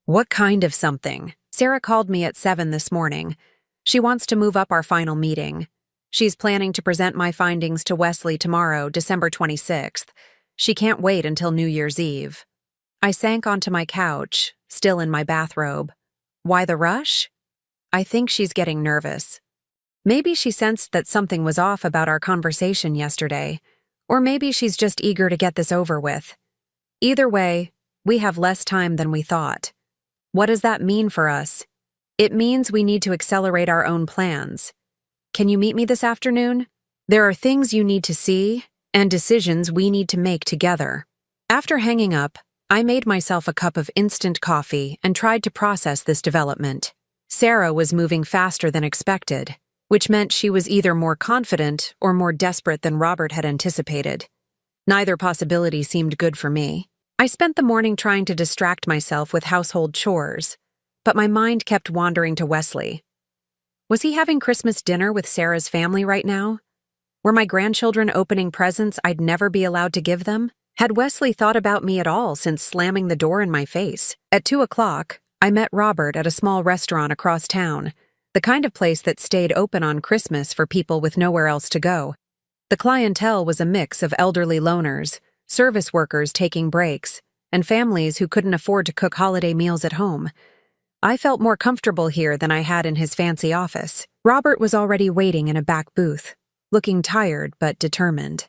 What kind of something? Sarah called me at 7 this morning. She wants to move up our final meeting. She's planning to present my findings to Wesley tomorrow, December 26th. She can't wait until New Year's Eve. I sank onto my couch, still in my bathrobe. Why the rush? I think she's getting nervous. Maybe she sensed that something was off about our conversation yesterday, or maybe she's just eager to get this over with. Either way, we have less time than we thought. What does that mean for us? It means we need to accelerate our own plans. Can you meet me this afternoon? There are things you need to see and decisions we need to make together. After hanging up, I made myself a cup of instant coffee and tried to process this development. Sarah was moving faster than expected, which meant she was either more confident or more desperate than Robert had anticipated. Neither possibility seemed good for me. I spent the morning trying to distract myself with household chores, but my mind kept wandering to Wesley. Was he having Christmas dinner with Sarah's family right now? Were my grandchildren opening presents I'd never be allowed to give them? Had Wesley thought about me at all since slamming the door in my face? At 2 o'clock, I met Robert at a small restaurant across town, the kind of place that stayed open on Christmas for people with nowhere else to go. The clientele was a mix of elderly loners, service workers taking breaks, and families who couldn't afford to cook holiday meals at home. I felt more comfortable here than I had in his fancy office. Robert was already waiting in a back booth, looking tired but determined.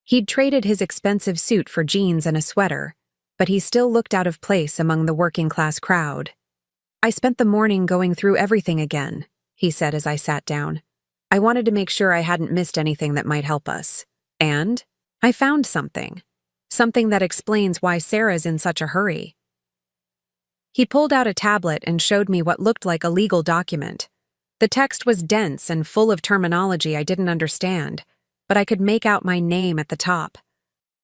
He'd traded his expensive suit for jeans and a sweater, but he still looked out of place among the working-class crowd. I spent the morning going through everything again, he said as I sat down. I wanted to make sure I hadn't missed anything that might help us. And I found something. Something that explains why Sarah's in such a hurry. He pulled out a tablet and showed me what looked like a legal document. The text was dense and full of terminology I didn't understand, but I could make out my name at the top.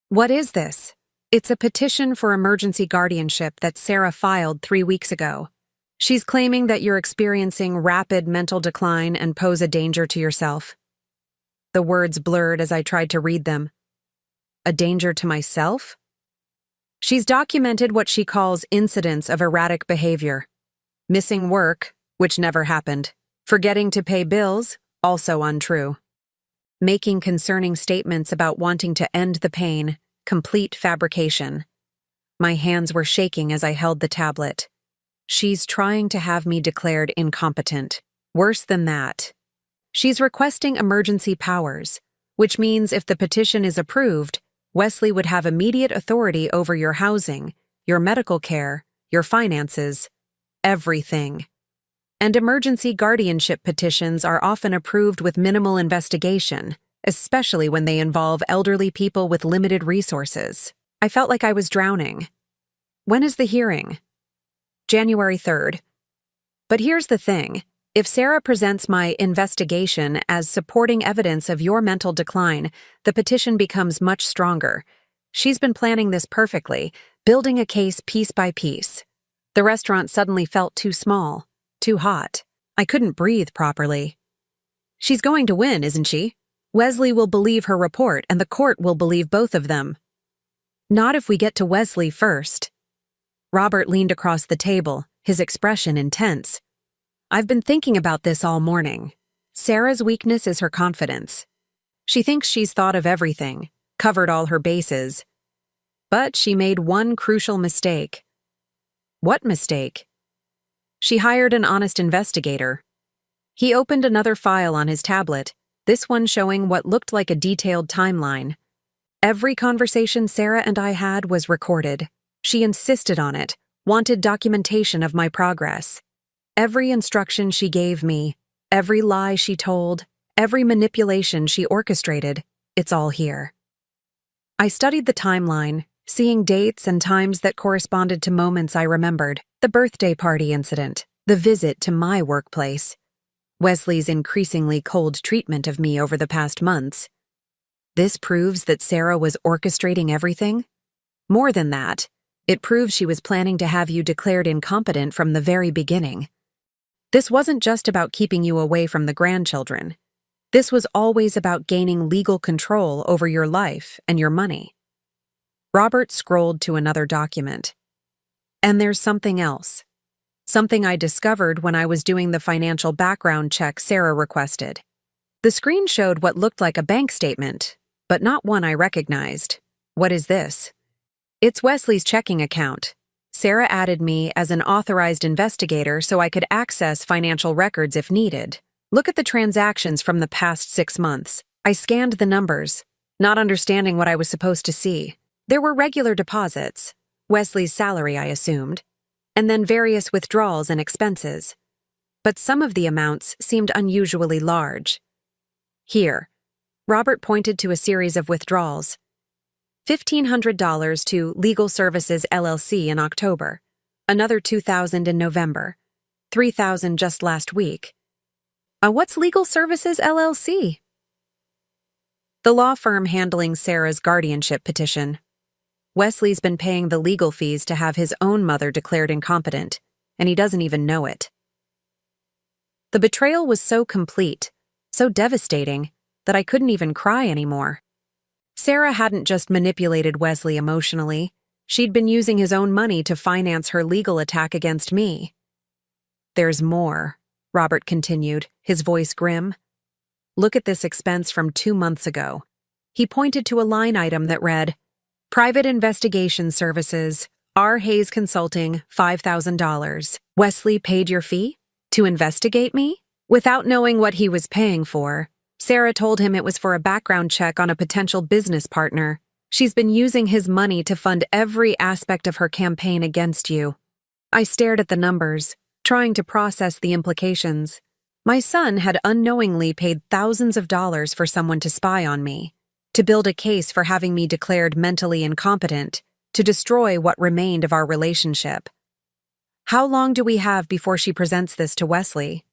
What is this? It's a petition for emergency guardianship that Sarah filed 3 weeks ago. She's claiming that you're experiencing rapid mental decline and pose a danger to yourself. The words blurred as I tried to read them. A danger to myself? She's documented what she calls incidents of erratic behavior. Missing work, which never happened. Forgetting to pay bills, also untrue. Making concerning statements about wanting to end the pain, complete fabrication. My hands were shaking as I held the tablet. She's trying to have me declared incompetent. Worse than that. She's requesting emergency powers, which means if the petition is approved, Wesley would have immediate authority over your housing, your medical care, your finances, everything. And emergency guardianship petitions are often approved with minimal investigation, especially when they involve elderly people with limited resources. I felt like I was drowning. When is the hearing? January 3rd. But here's the thing. If Sarah presents my investigation as supporting evidence of your mental decline, the petition becomes much stronger. She's been planning this perfectly, building a case piece by piece. The restaurant suddenly felt too small, too hot. I couldn't breathe properly. She's going to win, isn't she? Wesley will believe her report, and the court will believe both of them. Not if we get to Wesley first. Robert leaned across the table, his expression intense. I've been thinking about this all morning. Sarah's weakness is her confidence. She thinks she's thought of everything, covered all her bases. But she made one crucial mistake. What mistake? She hired an honest investigator. He opened another file on his tablet, this one showing what looked like a detailed timeline. Every conversation Sarah and I had was recorded. She insisted on it, wanted documentation of my progress. Every instruction she gave me, every lie she told, every manipulation she orchestrated, it's all here. I studied the timeline, seeing dates and times that corresponded to moments I remembered. The birthday party incident, the visit to my workplace, Wesley's increasingly cold treatment of me over the past months. This proves that Sarah was orchestrating everything? More than that, it proves she was planning to have you declared incompetent from the very beginning. This wasn't just about keeping you away from the grandchildren. This was always about gaining legal control over your life and your money. Robert scrolled to another document. And there's something else. Something I discovered when I was doing the financial background check Sarah requested. The screen showed what looked like a bank statement, but not one I recognized. What is this? It's Wesley's checking account. Sarah added me as an authorized investigator so I could access financial records if needed. Look at the transactions from the past 6 months. I scanned the numbers, not understanding what I was supposed to see. There were regular deposits, Wesley's salary I assumed, and then various withdrawals and expenses. But some of the amounts seemed unusually large. Here, Robert pointed to a series of withdrawals. $1,500 to Legal Services LLC in October, another $2,000 in November, $3,000 just last week. What's Legal Services LLC? The law firm handling Sarah's guardianship petition. Wesley's been paying the legal fees to have his own mother declared incompetent, and he doesn't even know it. The betrayal was so complete, so devastating, that I couldn't even cry anymore. Sarah hadn't just manipulated Wesley emotionally. She'd been using his own money to finance her legal attack against me. There's more, Robert continued, his voice grim. Look at this expense from 2 months ago. He pointed to a line item that read, Private Investigation Services, R. Hayes Consulting, $5,000. Wesley paid your fee? To investigate me? Without knowing what he was paying for, Sarah told him it was for a background check on a potential business partner. She's been using his money to fund every aspect of her campaign against you. I stared at the numbers, trying to process the implications. My son had unknowingly paid thousands of dollars for someone to spy on me, to build a case for having me declared mentally incompetent, to destroy what remained of our relationship. How long do we have before she presents this to Wesley?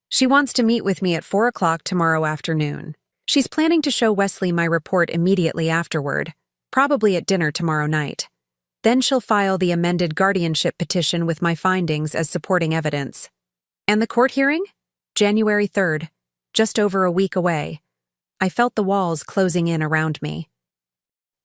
She wants to meet with me at 4 o'clock tomorrow afternoon. She's planning to show Wesley my report immediately afterward, probably at dinner tomorrow night. Then she'll file the amended guardianship petition with my findings as supporting evidence. And the court hearing? January 3rd, just over a week away. I felt the walls closing in around me.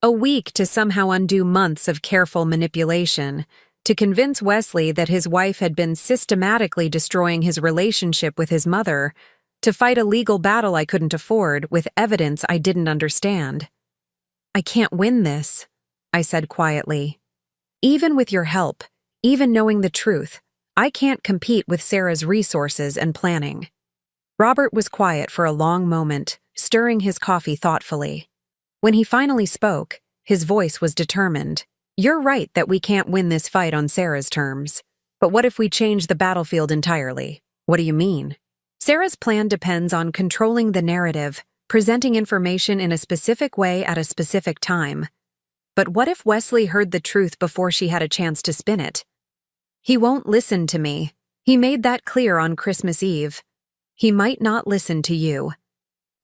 A week to somehow undo months of careful manipulation, to convince Wesley that his wife had been systematically destroying his relationship with his mother, to fight a legal battle I couldn't afford with evidence I didn't understand. I can't win this, I said quietly. Even with your help, even knowing the truth, I can't compete with Sarah's resources and planning. Robert was quiet for a long moment, stirring his coffee thoughtfully. When he finally spoke, his voice was determined. You're right that we can't win this fight on Sarah's terms. But what if we change the battlefield entirely? What do you mean? Sarah's plan depends on controlling the narrative, presenting information in a specific way at a specific time. But what if Wesley heard the truth before she had a chance to spin it? He won't listen to me. He made that clear on Christmas Eve. He might not listen to you.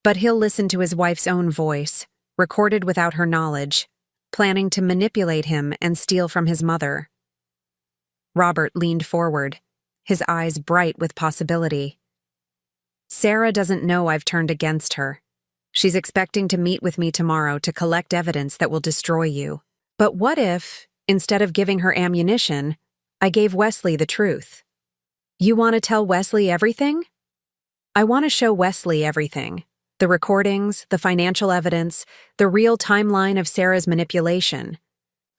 But he'll listen to his wife's own voice, recorded without her knowledge, planning to manipulate him and steal from his mother. Robert leaned forward, his eyes bright with possibility. Sarah doesn't know I've turned against her. She's expecting to meet with me tomorrow to collect evidence that will destroy you. But what if, instead of giving her ammunition, I gave Wesley the truth? You want to tell Wesley everything? I want to show Wesley everything. The recordings, the financial evidence, the real timeline of Sarah's manipulation.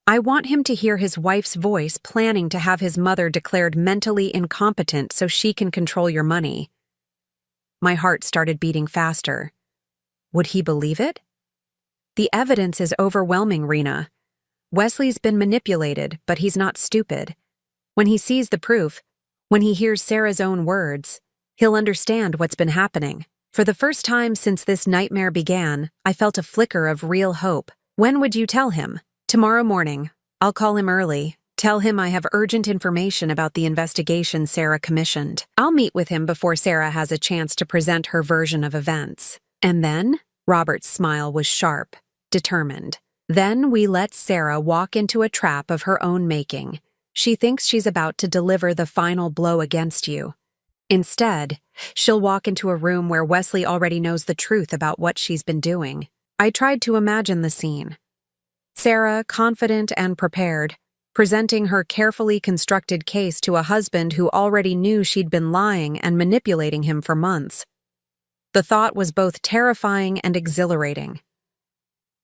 I want him to hear his wife's voice planning to have his mother declared mentally incompetent so she can control your money. My heart started beating faster. Would he believe it? The evidence is overwhelming, Rena. Wesley's been manipulated, but he's not stupid. When he sees the proof, when he hears Sarah's own words, he'll understand what's been happening. For the first time since this nightmare began, I felt a flicker of real hope. When would you tell him? Tomorrow morning. I'll call him early. Tell him I have urgent information about the investigation Sarah commissioned. I'll meet with him before Sarah has a chance to present her version of events. And then? Robert's smile was sharp, determined. Then we let Sarah walk into a trap of her own making. She thinks she's about to deliver the final blow against you. Instead, She'll walk into a room where Wesley already knows the truth about what she's been doing. I tried to imagine the scene. Sarah, confident and prepared, presenting her carefully constructed case to a husband who already knew she'd been lying and manipulating him for months. The thought was both terrifying and exhilarating.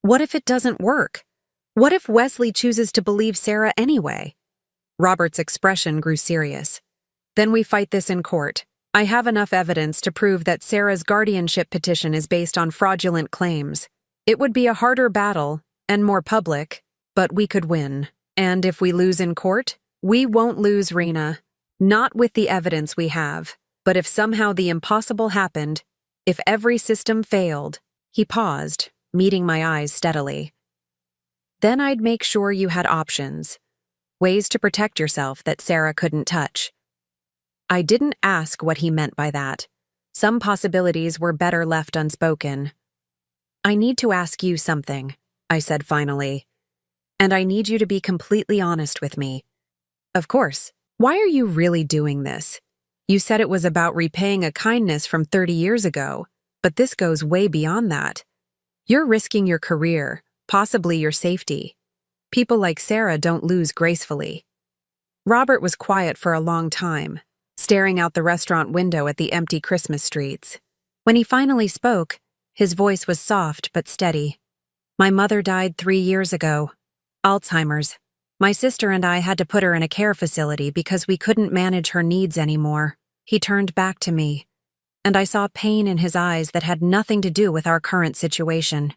What if it doesn't work? What if Wesley chooses to believe Sarah anyway? Robert's expression grew serious. Then we fight this in court. I have enough evidence to prove that Sarah's guardianship petition is based on fraudulent claims. It would be a harder battle, and more public, but we could win. And if we lose in court, we won't lose, Rena. Not with the evidence we have, but if somehow the impossible happened, if every system failed. He paused, meeting my eyes steadily. Then I'd make sure you had options. Ways to protect yourself that Sarah couldn't touch. I didn't ask what he meant by that. Some possibilities were better left unspoken. I need to ask you something, I said finally. And I need you to be completely honest with me. Of course. Why are you really doing this? You said it was about repaying a kindness from 30 years ago, but this goes way beyond that. You're risking your career, possibly your safety. People like Sarah don't lose gracefully. Robert was quiet for a long time, staring out the restaurant window at the empty Christmas streets. When he finally spoke, his voice was soft but steady. My mother died 3 years ago. Alzheimer's. My sister and I had to put her in a care facility because we couldn't manage her needs anymore. He turned back to me, and I saw pain in his eyes that had nothing to do with our current situation.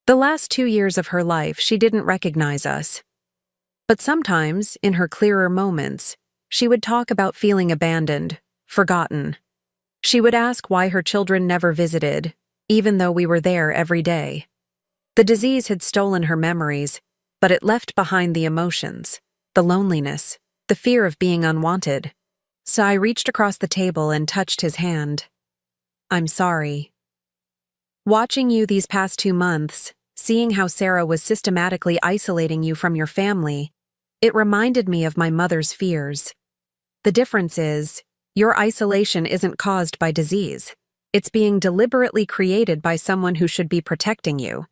The last 2 years of her life, she didn't recognize us. But sometimes, in her clearer moments, she would talk about feeling abandoned, forgotten. She would ask why her children never visited, even though we were there every day. The disease had stolen her memories, but it left behind the emotions, the loneliness, the fear of being unwanted. So I reached across the table and touched his hand. I'm sorry. Watching you these past 2 months, seeing how Sarah was systematically isolating you from your family, it reminded me of my mother's fears. The difference is, your isolation isn't caused by disease. It's being deliberately created by someone who should be protecting you.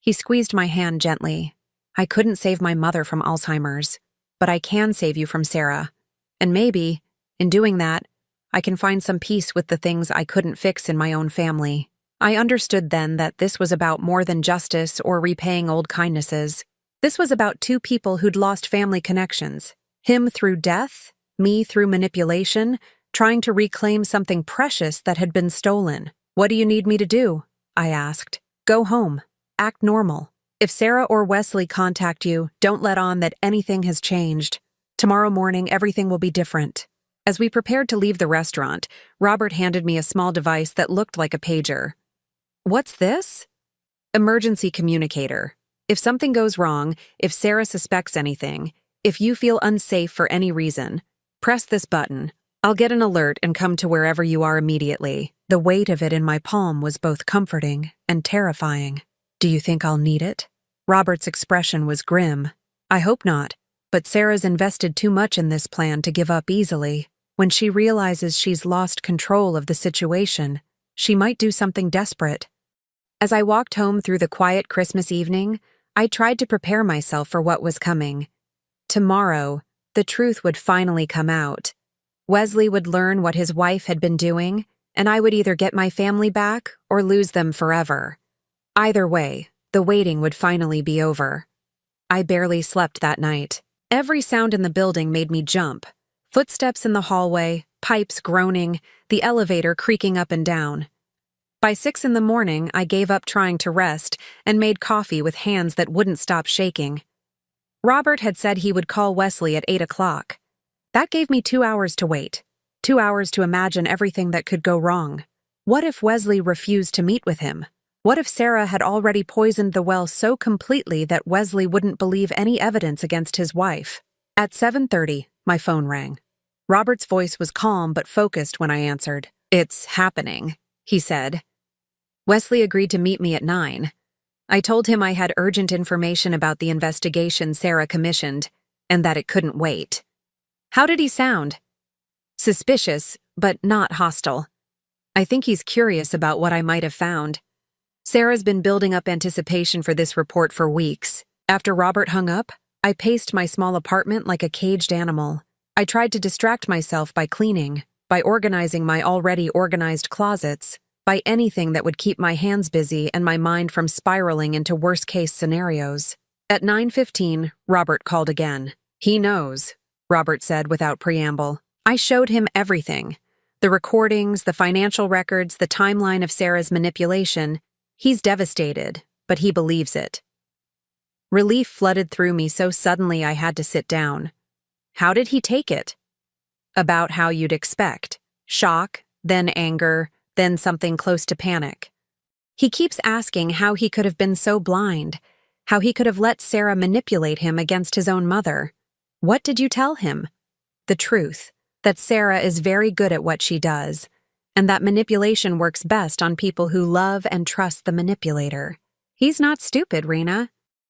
He squeezed my hand gently. I couldn't save my mother from Alzheimer's, but I can save you from Sarah. And maybe, in doing that, I can find some peace with the things I couldn't fix in my own family. I understood then that this was about more than justice or repaying old kindnesses. This was about 2 people who'd lost family connections. Him through death, me through manipulation, trying to reclaim something precious that had been stolen. What do you need me to do? I asked. Go home. Act normal. If Sarah or Wesley contact you, don't let on that anything has changed. Tomorrow morning, everything will be different. As we prepared to leave the restaurant, Robert handed me a small device that looked like a pager. What's this? Emergency communicator. If something goes wrong, if Sarah suspects anything, if you feel unsafe for any reason, press this button. I'll get an alert and come to wherever you are immediately. The weight of it in my palm was both comforting and terrifying. Do you think I'll need it? Robert's expression was grim. I hope not, but Sarah's invested too much in this plan to give up easily. When she realizes she's lost control of the situation, she might do something desperate. As I walked home through the quiet Christmas evening, I tried to prepare myself for what was coming. Tomorrow, the truth would finally come out. Wesley would learn what his wife had been doing, and I would either get my family back or lose them forever. Either way, the waiting would finally be over. I barely slept that night. Every sound in the building made me jump. Footsteps in the hallway, pipes groaning, the elevator creaking up and down. By 6 in the morning, I gave up trying to rest and made coffee with hands that wouldn't stop shaking. Robert had said he would call Wesley at 8 o'clock. That gave me 2 hours to wait. 2 hours to imagine everything that could go wrong. What if Wesley refused to meet with him? What if Sarah had already poisoned the well so completely that Wesley wouldn't believe any evidence against his wife? At 7:30, my phone rang. Robert's voice was calm but focused when I answered. It's happening, he said. Wesley agreed to meet me at 9. I told him I had urgent information about the investigation Sarah commissioned, and that it couldn't wait. How did he sound? Suspicious, but not hostile. I think he's curious about what I might have found. Sarah's been building up anticipation for this report for weeks. After Robert hung up, I paced my small apartment like a caged animal. I tried to distract myself by cleaning, by organizing my already organized closets, by anything that would keep my hands busy and my mind from spiraling into worst-case scenarios. At 9:15, Robert called again. "He knows," Robert said without preamble. I showed him everything. The recordings, the financial records, the timeline of Sarah's manipulation. He's devastated, but he believes it. Relief flooded through me so suddenly I had to sit down. How did he take it? About how you'd expect. Shock, then anger, then something close to panic. He keeps asking how he could have been so blind, how he could have let Sarah manipulate him against his own mother. What did you tell him? The truth, that Sarah is very good at what she does, and that manipulation works best on people who love and trust the manipulator. He's not stupid, Rena.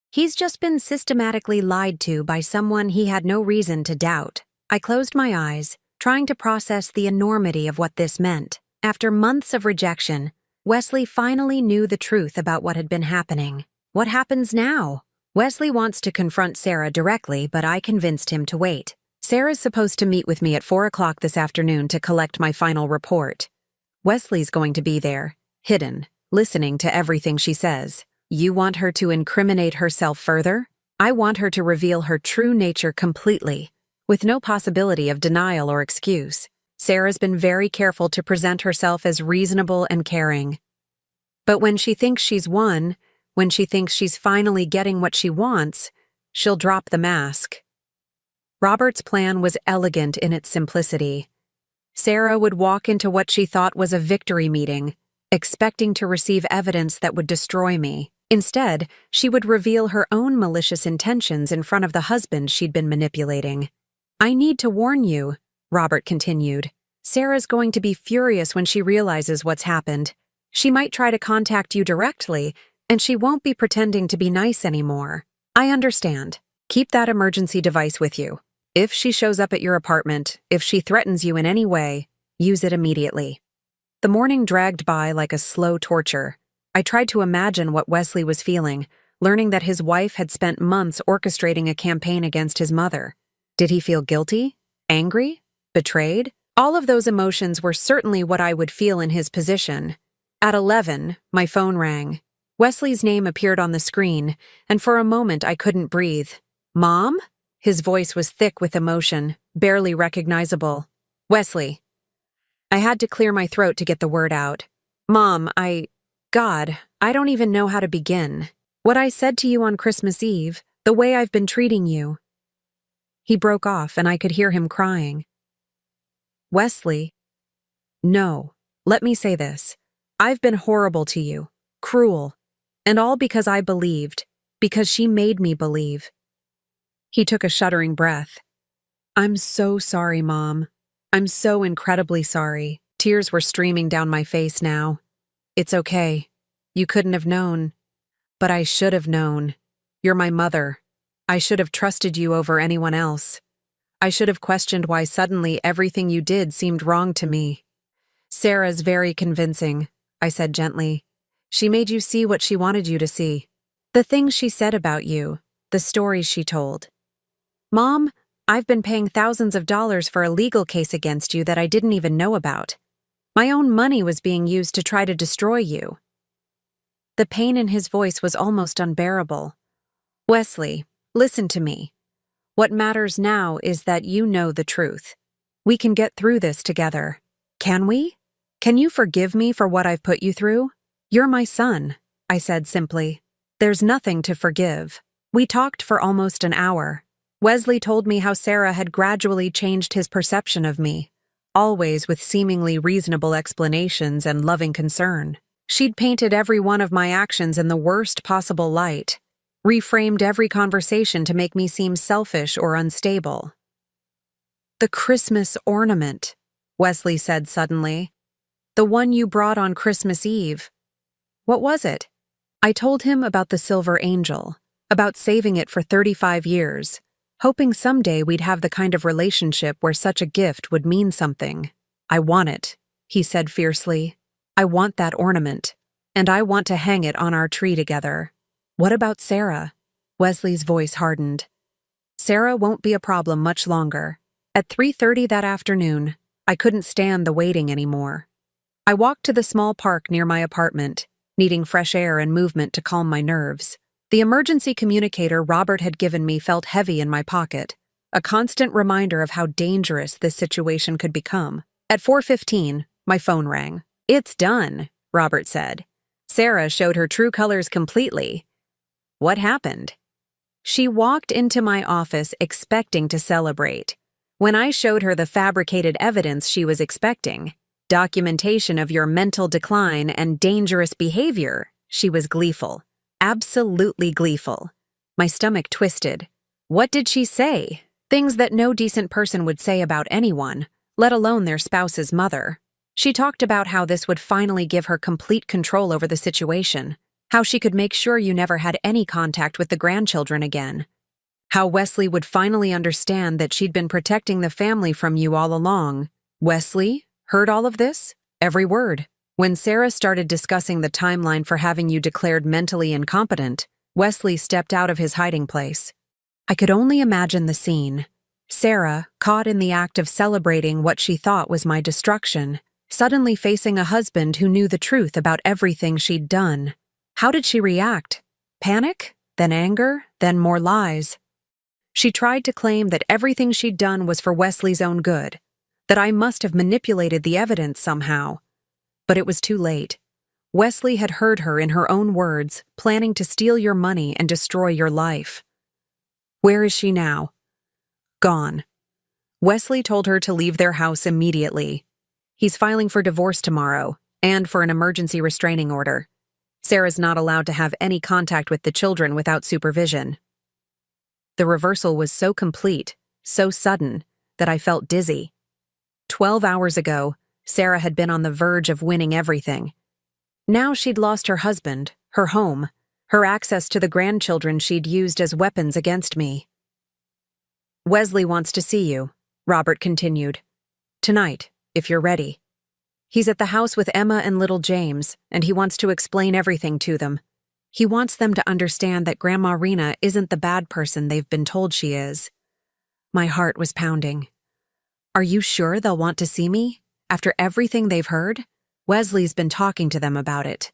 He's just been systematically lied to by someone he had no reason to doubt. I closed my eyes, trying to process the enormity of what this meant. After months of rejection, Wesley finally knew the truth about what had been happening. What happens now? Wesley wants to confront Sarah directly, but I convinced him to wait. Sarah's supposed to meet with me at 4 o'clock this afternoon to collect my final report. Wesley's going to be there, hidden, listening to everything she says. You want her to incriminate herself further? I want her to reveal her true nature completely, with no possibility of denial or excuse. Sarah's been very careful to present herself as reasonable and caring. But when she thinks she's won, when she thinks she's finally getting what she wants, she'll drop the mask. Robert's plan was elegant in its simplicity. Sarah would walk into what she thought was a victory meeting, expecting to receive evidence that would destroy me. Instead, she would reveal her own malicious intentions in front of the husband she'd been manipulating. I need to warn you, Robert continued. Sarah's going to be furious when she realizes what's happened. She might try to contact you directly, and she won't be pretending to be nice anymore. I understand. Keep that emergency device with you. If she shows up at your apartment, if she threatens you in any way, use it immediately. The morning dragged by like a slow torture. I tried to imagine what Wesley was feeling, learning that his wife had spent months orchestrating a campaign against his mother. Did he feel guilty? Angry? Betrayed? All of those emotions were certainly what I would feel in his position. At 11, my phone rang. Wesley's name appeared on the screen, and for a moment I couldn't breathe. Mom? His voice was thick with emotion, barely recognizable. Wesley. I had to clear my throat to get the word out. Mom, God, I don't even know how to begin. What I said to you on Christmas Eve, the way I've been treating you. He broke off and I could hear him crying. Wesley. No, let me say this. I've been horrible to you, cruel, and all because I believed, because she made me believe. He took a shuddering breath. I'm so sorry, Mom. I'm so incredibly sorry. Tears were streaming down my face now. It's okay. You couldn't have known. But I should have known. You're my mother. I should have trusted you over anyone else. I should have questioned why suddenly everything you did seemed wrong to me. Sarah's very convincing, I said gently. She made you see what she wanted you to see. The things she said about you, the stories she told. Mom, I've been paying thousands of dollars for a legal case against you that I didn't even know about. My own money was being used to try to destroy you. The pain in his voice was almost unbearable. Wesley, listen to me. What matters now is that you know the truth. We can get through this together. Can we? Can you forgive me for what I've put you through? You're my son, I said simply. There's nothing to forgive. We talked for almost an hour. Wesley told me how Sarah had gradually changed his perception of me, always with seemingly reasonable explanations and loving concern. She'd painted every one of my actions in the worst possible light, reframed every conversation to make me seem selfish or unstable. The Christmas ornament, Wesley said suddenly. The one you brought on Christmas Eve. What was it? I told him about the silver angel, about saving it for 35 years, hoping someday we'd have the kind of relationship where such a gift would mean something. I want it, he said fiercely. I want that ornament, and I want to hang it on our tree together. What about Sarah? Wesley's voice hardened. Sarah won't be a problem much longer. At 3:30 that afternoon, I couldn't stand the waiting anymore. I walked to the small park near my apartment, needing fresh air and movement to calm my nerves. The emergency communicator Robert had given me felt heavy in my pocket, a constant reminder of how dangerous this situation could become. At 4:15, my phone rang. It's done, Robert said. Sarah showed her true colors completely. What happened? She walked into my office expecting to celebrate. When I showed her the fabricated evidence she was expecting, documentation of your mental decline and dangerous behavior, she was gleeful. Absolutely gleeful. My stomach twisted. What did she say? Things that no decent person would say about anyone, let alone their spouse's mother. She talked about how this would finally give her complete control over the situation, how she could make sure you never had any contact with the grandchildren again, how Wesley would finally understand that she'd been protecting the family from you all along. Wesley heard all of this? Every word. When Sarah started discussing the timeline for having you declared mentally incompetent, Wesley stepped out of his hiding place. I could only imagine the scene. Sarah, caught in the act of celebrating what she thought was my destruction, suddenly facing a husband who knew the truth about everything she'd done. How did she react? Panic? Then anger? Then more lies? She tried to claim that everything she'd done was for Wesley's own good, that I must have manipulated the evidence somehow. But it was too late. Wesley had heard her in her own words, planning to steal your money and destroy your life. Where is she now? Gone. Wesley told her to leave their house immediately. He's filing for divorce tomorrow, and for an emergency restraining order. Sarah's not allowed to have any contact with the children without supervision. The reversal was so complete, so sudden, that I felt dizzy. 12 hours ago, Sarah had been on the verge of winning everything. Now she'd lost her husband, her home, her access to the grandchildren she'd used as weapons against me. Wesley wants to see you, Robert continued. Tonight, if you're ready. He's at the house with Emma and little James, and he wants to explain everything to them. He wants them to understand that Grandma Rena isn't the bad person they've been told she is. My heart was pounding. Are you sure they'll want to see me? After everything they've heard? Wesley's been talking to them about it.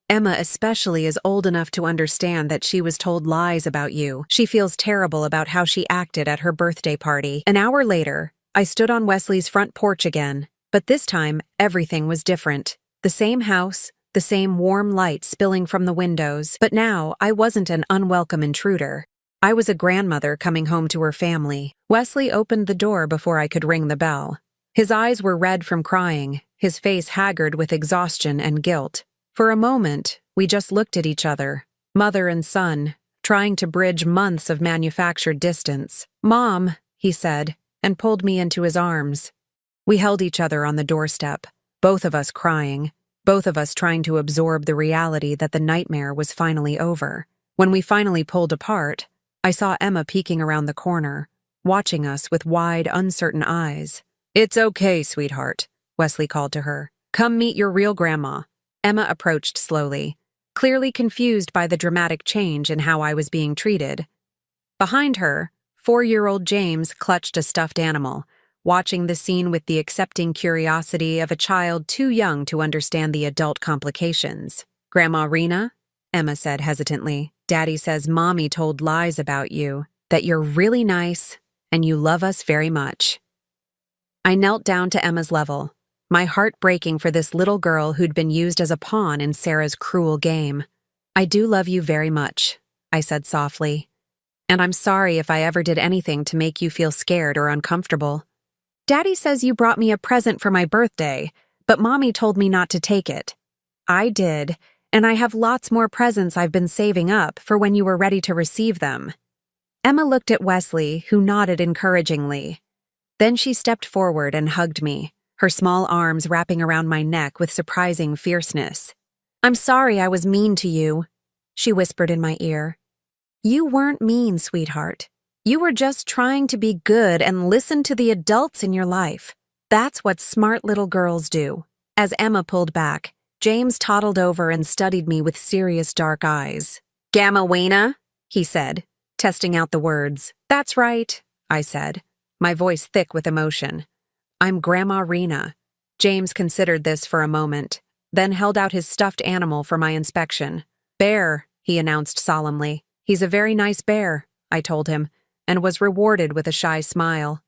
Emma especially is old enough to understand that she was told lies about you. She feels terrible about how she acted at her birthday party. An hour later, I stood on Wesley's front porch again. But this time, everything was different. The same house, the same warm light spilling from the windows. But now, I wasn't an unwelcome intruder. I was a grandmother coming home to her family. Wesley opened the door before I could ring the bell. His eyes were red from crying, his face haggard with exhaustion and guilt. For a moment, we just looked at each other, mother and son, trying to bridge months of manufactured distance. Mom, he said, and pulled me into his arms. We held each other on the doorstep, both of us crying, both of us trying to absorb the reality that the nightmare was finally over. When we finally pulled apart, I saw Emma peeking around the corner, watching us with wide, uncertain eyes. It's okay, sweetheart, Wesley called to her. Come meet your real grandma. Emma approached slowly, clearly confused by the dramatic change in how I was being treated. Behind her, 4-year-old James clutched a stuffed animal, watching the scene with the accepting curiosity of a child too young to understand the adult complications. Grandma Rena, Emma said hesitantly, Daddy says Mommy told lies about you, that you're really nice and you love us very much. I knelt down to Emma's level, my heart breaking for this little girl who'd been used as a pawn in Sarah's cruel game. I do love you very much, I said softly, and I'm sorry if I ever did anything to make you feel scared or uncomfortable. Daddy says you brought me a present for my birthday, but Mommy told me not to take it. I did, and I have lots more presents I've been saving up for when you were ready to receive them. Emma looked at Wesley, who nodded encouragingly. Then she stepped forward and hugged me, her small arms wrapping around my neck with surprising fierceness. I'm sorry I was mean to you, she whispered in my ear. You weren't mean, sweetheart. You were just trying to be good and listen to the adults in your life. That's what smart little girls do. As Emma pulled back, James toddled over and studied me with serious dark eyes. Gamma Wena? He said, testing out the words. That's right, I said, my voice thick with emotion. I'm Grandma Rena. James considered this for a moment, then held out his stuffed animal for my inspection. Bear, he announced solemnly. He's a very nice bear, I told him, and was rewarded with a shy smile.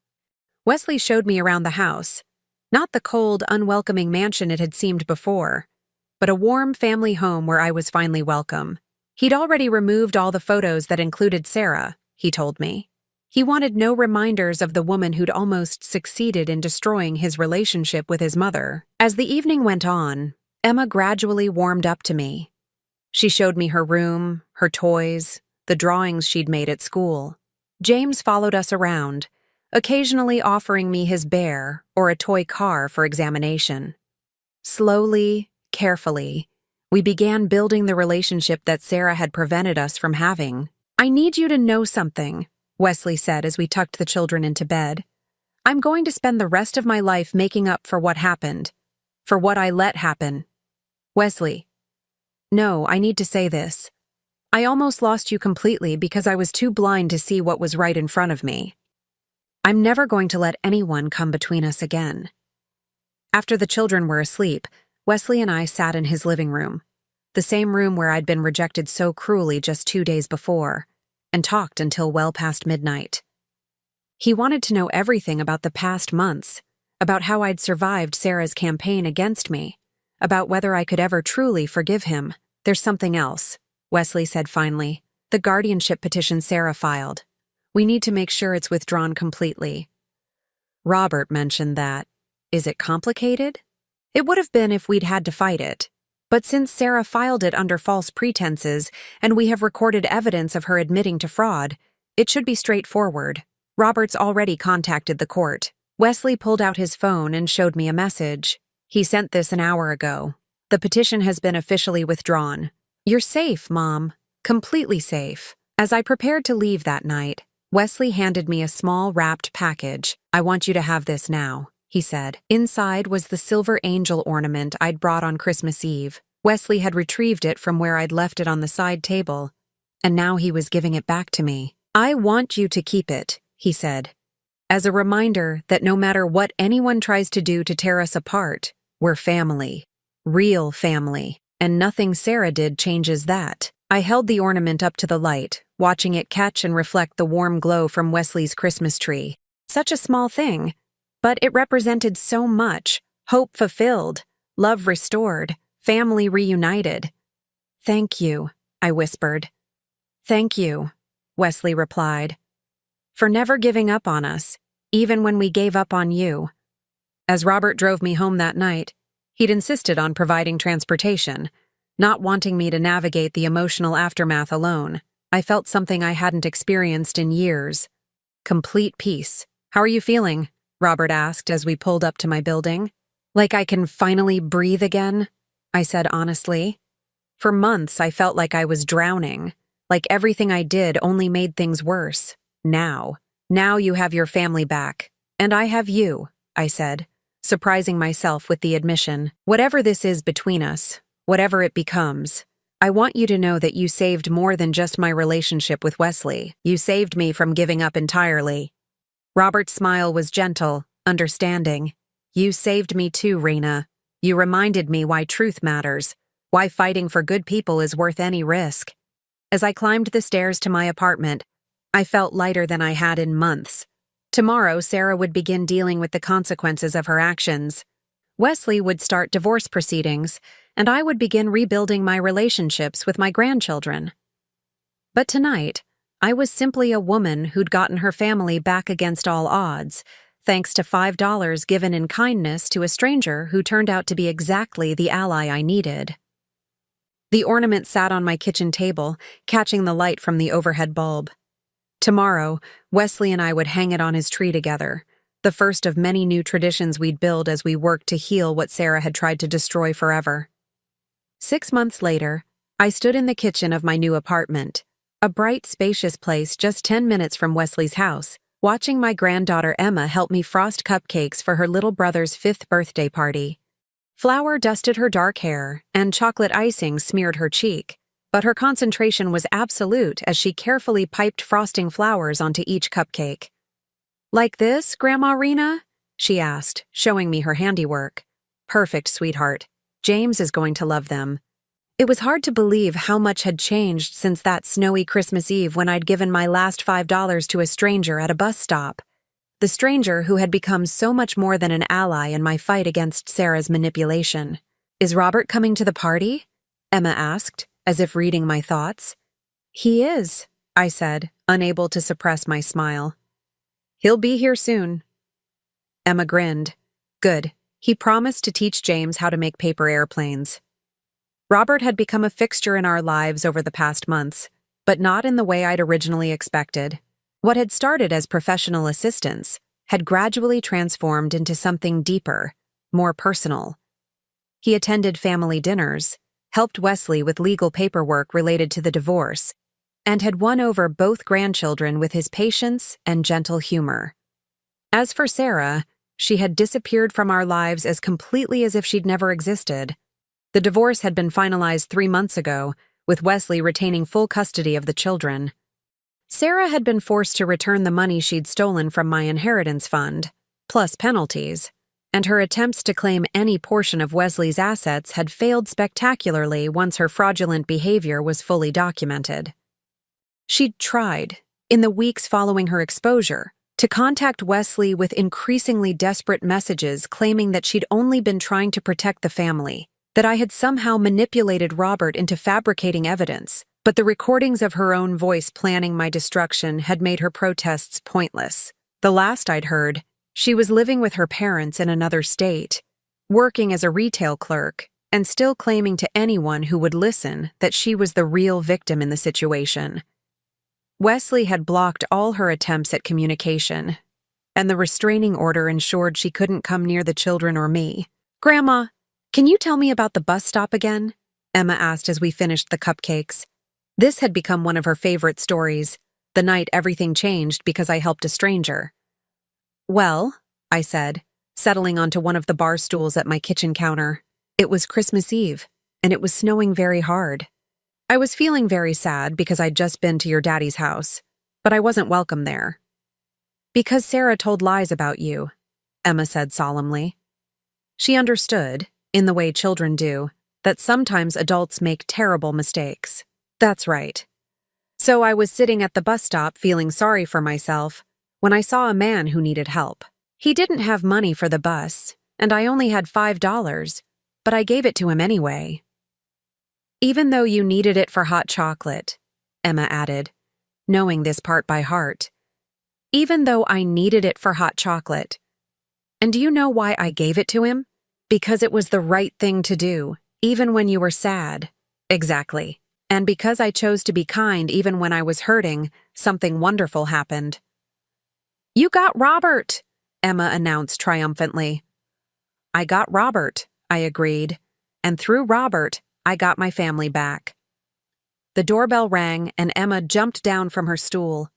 Wesley showed me around the house. Not the cold, unwelcoming mansion it had seemed before, but a warm family home where I was finally welcome. He'd already removed all the photos that included Sarah, he told me. He wanted no reminders of the woman who'd almost succeeded in destroying his relationship with his mother. As the evening went on, Emma gradually warmed up to me. She showed me her room, her toys, the drawings she'd made at school. James followed us around, occasionally offering me his bear or a toy car for examination. Slowly, carefully, we began building the relationship that Sarah had prevented us from having. I need you to know something, Wesley said as we tucked the children into bed. I'm going to spend the rest of my life making up for what happened, for what I let happen. Wesley. No, I need to say this. I almost lost you completely because I was too blind to see what was right in front of me. I'm never going to let anyone come between us again. After the children were asleep, Wesley and I sat in his living room, the same room where I'd been rejected so cruelly just 2 days before, and talked until well past midnight. He wanted to know everything about the past months, about how I'd survived Sarah's campaign against me, about whether I could ever truly forgive him. There's something else, Wesley said finally. The guardianship petition Sarah filed. We need to make sure it's withdrawn completely. Robert mentioned that. Is it complicated? It would have been if we'd had to fight it. But since Sarah filed it under false pretenses and we have recorded evidence of her admitting to fraud, it should be straightforward. Robert's already contacted the court. Wesley pulled out his phone and showed me a message. He sent this an hour ago. The petition has been officially withdrawn. You're safe, Mom. Completely safe. As I prepared to leave that night, Wesley handed me a small wrapped package. I want you to have this now, he said. Inside was the silver angel ornament I'd brought on Christmas Eve. Wesley had retrieved it from where I'd left it on the side table, and now he was giving it back to me. I want you to keep it, he said, as a reminder that no matter what anyone tries to do to tear us apart, we're family. Real family. And nothing Sarah did changes that. I held the ornament up to the light, watching it catch and reflect the warm glow from Wesley's Christmas tree. Such a small thing, but it represented so much. Hope fulfilled, love restored, family reunited. Thank you, I whispered. Thank you, Wesley replied, for never giving up on us, even when we gave up on you. As Robert drove me home that night, he'd insisted on providing transportation, not wanting me to navigate the emotional aftermath alone. I felt something I hadn't experienced in years. Complete peace. How are you feeling? Robert asked as we pulled up to my building. Like I can finally breathe again, I said honestly. For months, I felt like I was drowning, like everything I did only made things worse. Now you have your family back, and I have you, I said, surprising myself with the admission. Whatever this is between us, whatever it becomes, I want you to know that you saved more than just my relationship with Wesley. You saved me from giving up entirely. Robert's smile was gentle, understanding. You saved me too, Rena. You reminded me why truth matters, why fighting for good people is worth any risk. As I climbed the stairs to my apartment, I felt lighter than I had in months. Tomorrow, Sarah would begin dealing with the consequences of her actions. Wesley would start divorce proceedings, and I would begin rebuilding my relationships with my grandchildren. But tonight, I was simply a woman who'd gotten her family back against all odds, thanks to $5 given in kindness to a stranger who turned out to be exactly the ally I needed. The ornament sat on my kitchen table, catching the light from the overhead bulb. Tomorrow, Wesley and I would hang it on his tree together, the first of many new traditions we'd build as we worked to heal what Sarah had tried to destroy forever. 6 months later, I stood in the kitchen of my new apartment, a bright, spacious place just 10 minutes from Wesley's house, watching my granddaughter Emma help me frost cupcakes for her little brother's 5th birthday party. Flour dusted her dark hair, and chocolate icing smeared her cheek, but her concentration was absolute as she carefully piped frosting flowers onto each cupcake. "Like this, Grandma Rena?" she asked, showing me her handiwork. "Perfect, sweetheart. James is going to love them." It was hard to believe how much had changed since that snowy Christmas Eve when I'd given my last $5 to a stranger at a bus stop. The stranger who had become so much more than an ally in my fight against Sarah's manipulation. "Is Robert coming to the party?" Emma asked, as if reading my thoughts. "He is," I said, unable to suppress my smile. "He'll be here soon." Emma grinned. "Good. He promised to teach James how to make paper airplanes." Robert had become a fixture in our lives over the past months, but not in the way I'd originally expected. What had started as professional assistance had gradually transformed into something deeper, more personal. He attended family dinners, helped Wesley with legal paperwork related to the divorce, and had won over both grandchildren with his patience and gentle humor. As for Sarah, she had disappeared from our lives as completely as if she'd never existed. The divorce had been finalized 3 months ago, with Wesley retaining full custody of the children. Sarah had been forced to return the money she'd stolen from my inheritance fund, plus penalties, and her attempts to claim any portion of Wesley's assets had failed spectacularly once her fraudulent behavior was fully documented. She'd tried, in the weeks following her exposure, to contact Wesley with increasingly desperate messages claiming that she'd only been trying to protect the family, that I had somehow manipulated Robert into fabricating evidence, but the recordings of her own voice planning my destruction had made her protests pointless. The last I'd heard, she was living with her parents in another state, working as a retail clerk, and still claiming to anyone who would listen that she was the real victim in the situation. Wesley had blocked all her attempts at communication, and the restraining order ensured she couldn't come near the children or me. "Grandma, can you tell me about the bus stop again?" Emma asked as we finished the cupcakes. This had become one of her favorite stories, the night everything changed because I helped a stranger. "Well," I said, settling onto one of the bar stools at my kitchen counter, "it was Christmas Eve, and it was snowing very hard. I was feeling very sad because I'd just been to your daddy's house, but I wasn't welcome there." "Because Sarah told lies about you," Emma said solemnly. She understood, in the way children do, that sometimes adults make terrible mistakes. That's right. "So I was sitting at the bus stop feeling sorry for myself when I saw a man who needed help. He didn't have money for the bus, and I only had $5, but I gave it to him anyway." "Even though you needed it for hot chocolate," Emma added, knowing this part by heart. "Even though I needed it for hot chocolate. And do you know why I gave it to him? Because it was the right thing to do, even when you were sad." "Exactly. And because I chose to be kind even when I was hurting, something wonderful happened." "You got Robert," Emma announced triumphantly. "I got Robert," I agreed, "and through Robert, I got my family back." The doorbell rang and Emma jumped down from her stool.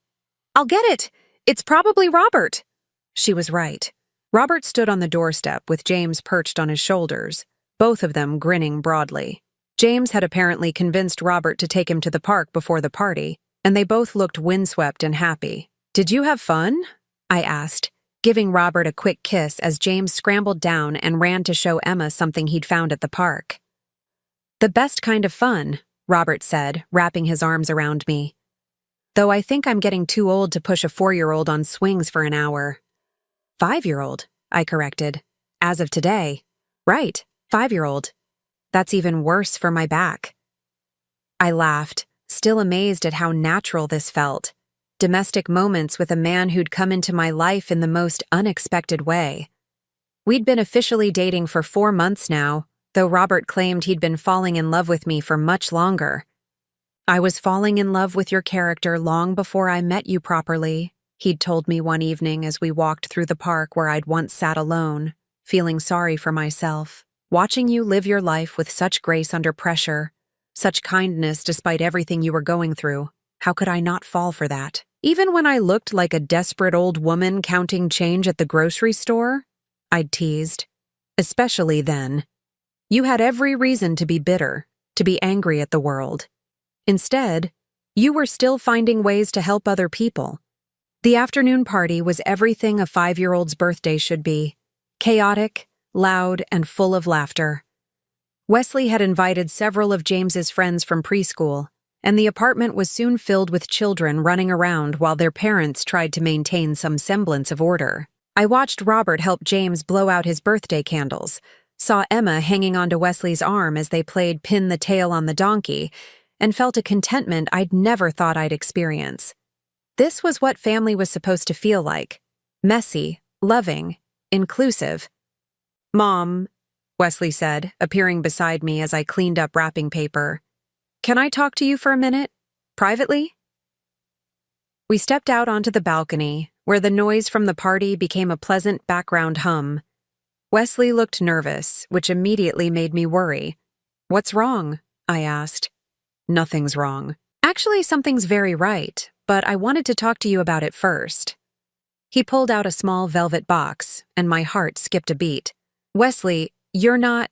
"I'll get it! It's probably Robert!" She was right. Robert stood on the doorstep with James perched on his shoulders, both of them grinning broadly. James had apparently convinced Robert to take him to the park before the party, and they both looked windswept and happy. "Did you have fun?" I asked, giving Robert a quick kiss as James scrambled down and ran to show Emma something he'd found at the park. "The best kind of fun," Robert said, wrapping his arms around me. "Though I think I'm getting too old to push a 4-year-old on swings for an hour." 5-year-old, I corrected. "As of today." "Right, 5-year-old. That's even worse for my back." I laughed, still amazed at how natural this felt. Domestic moments with a man who'd come into my life in the most unexpected way. We'd been officially dating for 4 months now, though Robert claimed he'd been falling in love with me for much longer. "I was falling in love with your character long before I met you properly," he'd told me one evening as we walked through the park where I'd once sat alone, feeling sorry for myself. "Watching you live your life with such grace under pressure, such kindness despite everything you were going through, how could I not fall for that? Even when I looked like a desperate old woman counting change at the grocery store, I'd teased. Especially then. You had every reason to be bitter, to be angry at the world. Instead, you were still finding ways to help other people. The afternoon party was everything a 5-year-old's birthday should be. Chaotic, loud, and full of laughter. Wesley had invited several of James's friends from preschool, and the apartment was soon filled with children running around while their parents tried to maintain some semblance of order. I watched Robert help James blow out his birthday candles, saw Emma hanging onto Wesley's arm as they played pin the tail on the donkey, and felt a contentment I'd never thought I'd experience. This was what family was supposed to feel like. Messy, loving, inclusive. "Mom," Wesley said, appearing beside me as I cleaned up wrapping paper. "Can I talk to you for a minute? Privately?" We stepped out onto the balcony, where the noise from the party became a pleasant background hum. Wesley looked nervous, which immediately made me worry. "What's wrong?" I asked. "Nothing's wrong. Actually, something's very right, but I wanted to talk to you about it first." He pulled out a small velvet box, and my heart skipped a beat. "Wesley, you're not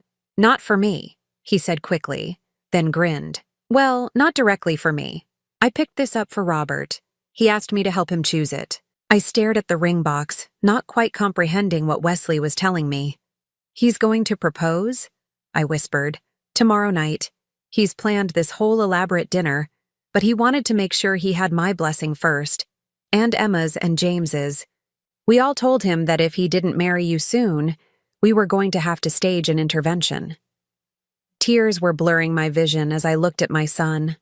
for me," he said quickly, then grinned. "Well, not directly for me. I picked this up for Robert. He asked me to help him choose it." I stared at the ring box, not quite comprehending what Wesley was telling me. "He's going to propose?" I whispered. "Tomorrow night. He's planned this whole elaborate dinner, but he wanted to make sure he had my blessing first, and Emma's and James's. We all told him that if he didn't marry you soon, we were going to have to stage an intervention." Tears were blurring my vision as I looked at my son.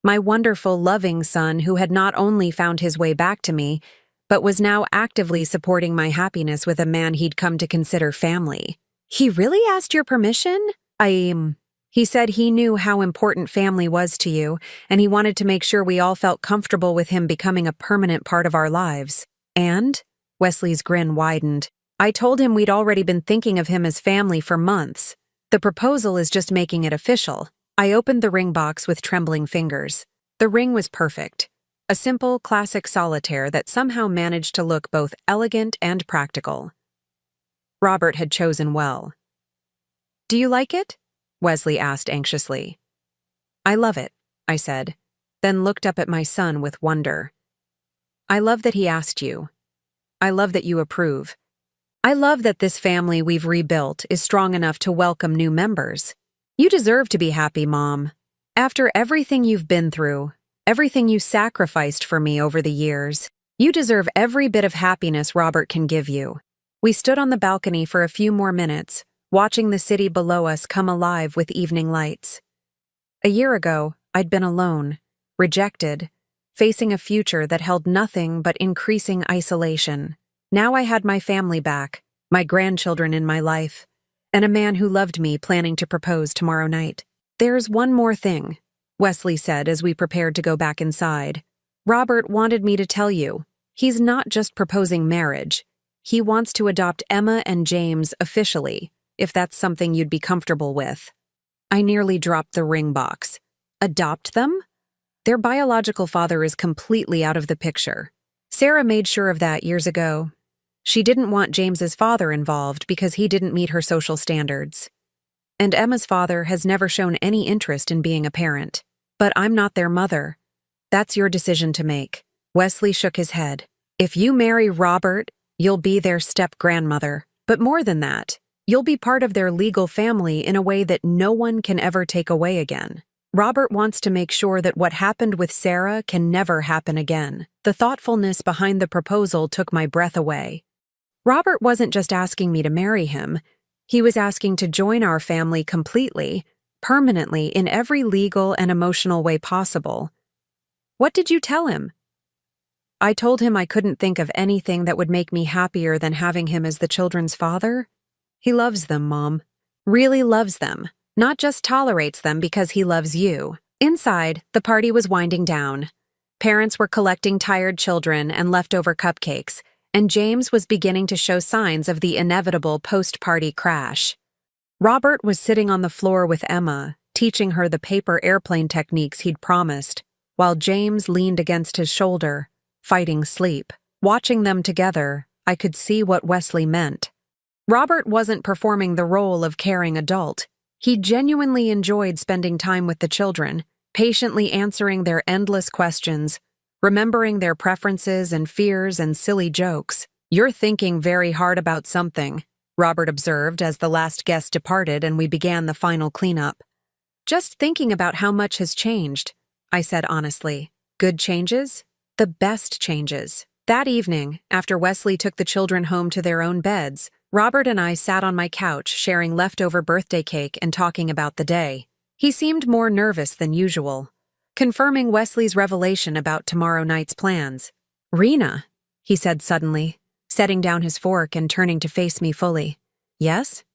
My wonderful, loving son who had not only found his way back to me, but was now actively supporting my happiness with a man he'd come to consider family. "He really asked your permission?" He said he knew how important family was to you, and he wanted to make sure we all felt comfortable with him becoming a permanent part of our lives. "And?" Wesley's grin widened. "I told him we'd already been thinking of him as family for months. The proposal is just making it official." I opened the ring box with trembling fingers. The ring was perfect. A simple, classic solitaire that somehow managed to look both elegant and practical. Robert had chosen well. "Do you like it?" Wesley asked anxiously. "I love it," I said, then looked up at my son with wonder. "I love that he asked you. I love that you approve. I love that this family we've rebuilt is strong enough to welcome new members. You deserve to be happy, Mom. After everything you've been through, everything you sacrificed for me over the years, you deserve every bit of happiness Robert can give you." We stood on the balcony for a few more minutes, watching the city below us come alive with evening lights. A year ago, I'd been alone, rejected, facing a future that held nothing but increasing isolation. Now I had my family back, my grandchildren in my life, and a man who loved me planning to propose tomorrow night. "There's one more thing," Wesley said as we prepared to go back inside. "Robert wanted me to tell you, he's not just proposing marriage. He wants to adopt Emma and James officially, if that's something you'd be comfortable with." I nearly dropped the ring box. Adopt them? Their biological father is completely out of the picture. Sarah made sure of that years ago. She didn't want James's father involved because he didn't meet her social standards. And Emma's father has never shown any interest in being a parent. But I'm not their mother. That's your decision to make. Wesley shook his head. "If you marry Robert, you'll be their step-grandmother. But more than that, you'll be part of their legal family in a way that no one can ever take away again. Robert wants to make sure that what happened with Sarah can never happen again." The thoughtfulness behind the proposal took my breath away. Robert wasn't just asking me to marry him. He was asking to join our family completely, permanently, in every legal and emotional way possible. "What did you tell him?" I told him I couldn't think of anything that would make me happier than having him as the children's father. He loves them, Mom. Really loves them. Not just tolerates them because he loves you. Inside, the party was winding down. Parents were collecting tired children and leftover cupcakes, and James was beginning to show signs of the inevitable post-party crash. Robert was sitting on the floor with Emma, teaching her the paper airplane techniques he'd promised, while James leaned against his shoulder, fighting sleep. Watching them together, I could see what Wesley meant. Robert wasn't performing the role of caring adult. He genuinely enjoyed spending time with the children, patiently answering their endless questions, remembering their preferences and fears and silly jokes. "You're thinking very hard about something," Robert observed as the last guest departed and we began the final cleanup. "Just thinking about how much has changed," I said honestly. "Good changes? The best changes." That evening, after Wesley took the children home to their own beds, Robert and I sat on my couch sharing leftover birthday cake and talking about the day. He seemed more nervous than usual, confirming Wesley's revelation about tomorrow night's plans. "Rena," he said suddenly, setting down his fork and turning to face me fully. "Yes?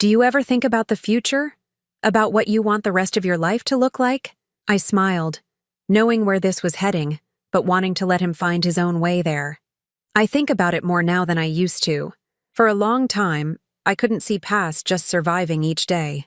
Do you ever think about the future? About what you want the rest of your life to look like?" I smiled, knowing where this was heading, but wanting to let him find his own way there. "I think about it more now than I used to. For a long time, I couldn't see past just surviving each day.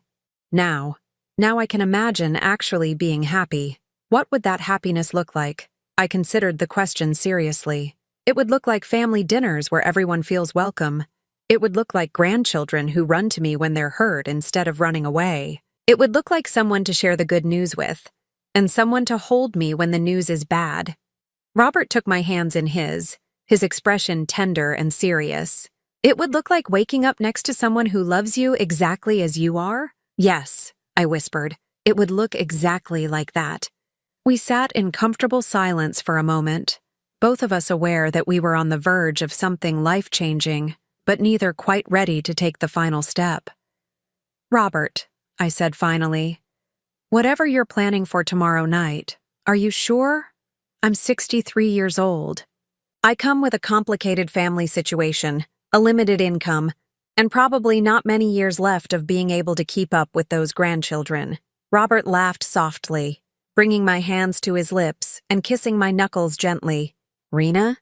Now I can imagine actually being happy. What would that happiness look like?" I considered the question seriously. "It would look like family dinners where everyone feels welcome. It would look like grandchildren who run to me when they're hurt instead of running away. It would look like someone to share the good news with, and someone to hold me when the news is bad." Robert took my hands in his expression tender and serious. "It would look like waking up next to someone who loves you exactly as you are?" "Yes," I whispered. "It would look exactly like that." We sat in comfortable silence for a moment, both of us aware that we were on the verge of something life-changing, but neither quite ready to take the final step. "Robert," I said finally, "whatever you're planning for tomorrow night, are you sure? I'm 63 years old. I come with a complicated family situation, a limited income, and probably not many years left of being able to keep up with those grandchildren." Robert laughed softly, bringing my hands to his lips and kissing my knuckles gently. "Rena,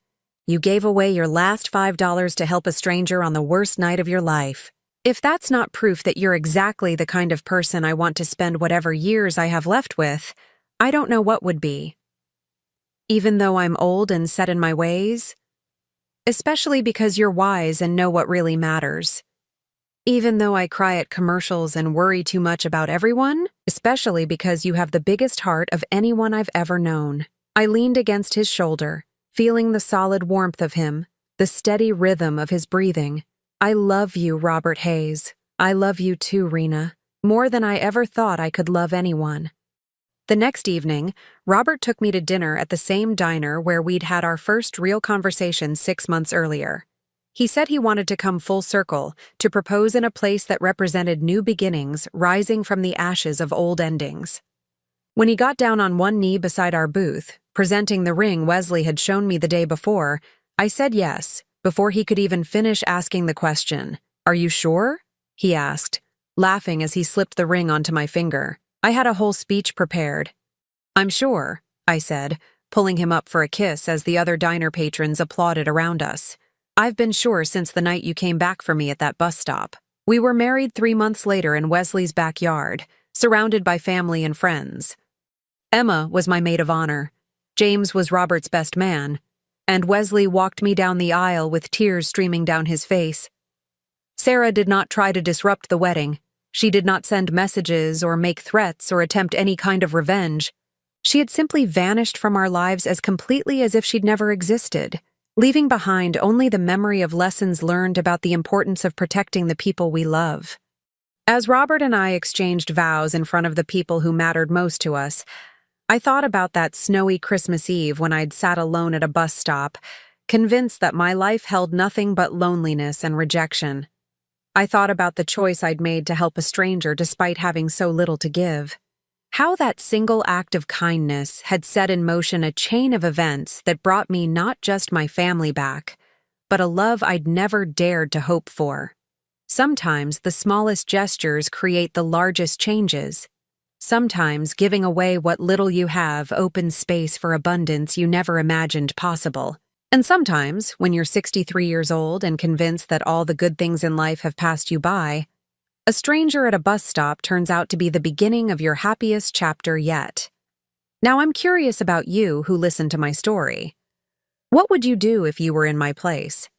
you gave away your last $5 to help a stranger on the worst night of your life. If that's not proof that you're exactly the kind of person I want to spend whatever years I have left with, I don't know what would be. Even though I'm old and set in my ways? Especially because you're wise and know what really matters. Even though I cry at commercials and worry too much about everyone? Especially because you have the biggest heart of anyone I've ever known." I leaned against his shoulder, feeling the solid warmth of him, the steady rhythm of his breathing. "I love you, Robert Hayes. I love you too, Rena. More than I ever thought I could love anyone." The next evening, Robert took me to dinner at the same diner where we'd had our first real conversation 6 months earlier. He said he wanted to come full circle, to propose in a place that represented new beginnings rising from the ashes of old endings. When he got down on one knee beside our booth, presenting the ring Wesley had shown me the day before, I said yes, before he could even finish asking the question. "Are you sure?" he asked, laughing as he slipped the ring onto my finger. I had a whole speech prepared. "I'm sure," I said, pulling him up for a kiss as the other diner patrons applauded around us. "I've been sure since the night you came back for me at that bus stop." We were married 3 months later in Wesley's backyard, surrounded by family and friends. Emma was my maid of honor, James was Robert's best man, and Wesley walked me down the aisle with tears streaming down his face. Sarah did not try to disrupt the wedding. She did not send messages or make threats or attempt any kind of revenge. She had simply vanished from our lives as completely as if she'd never existed, leaving behind only the memory of lessons learned about the importance of protecting the people we love. As Robert and I exchanged vows in front of the people who mattered most to us, I thought about that snowy Christmas Eve when I'd sat alone at a bus stop, convinced that my life held nothing but loneliness and rejection. I thought about the choice I'd made to help a stranger despite having so little to give. How that single act of kindness had set in motion a chain of events that brought me not just my family back, but a love I'd never dared to hope for. Sometimes the smallest gestures create the largest changes. Sometimes giving away what little you have opens space for abundance you never imagined possible. And sometimes, when you're 63 years old and convinced that all the good things in life have passed you by, a stranger at a bus stop turns out to be the beginning of your happiest chapter yet. Now I'm curious about you who listened to my story. What would you do if you were in my place?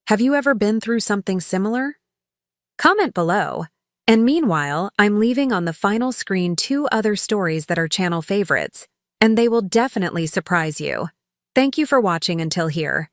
Have you ever been through something similar? Comment below. And meanwhile, I'm leaving on the final screen 2 other stories that are channel favorites, and they will definitely surprise you. Thank you for watching until here.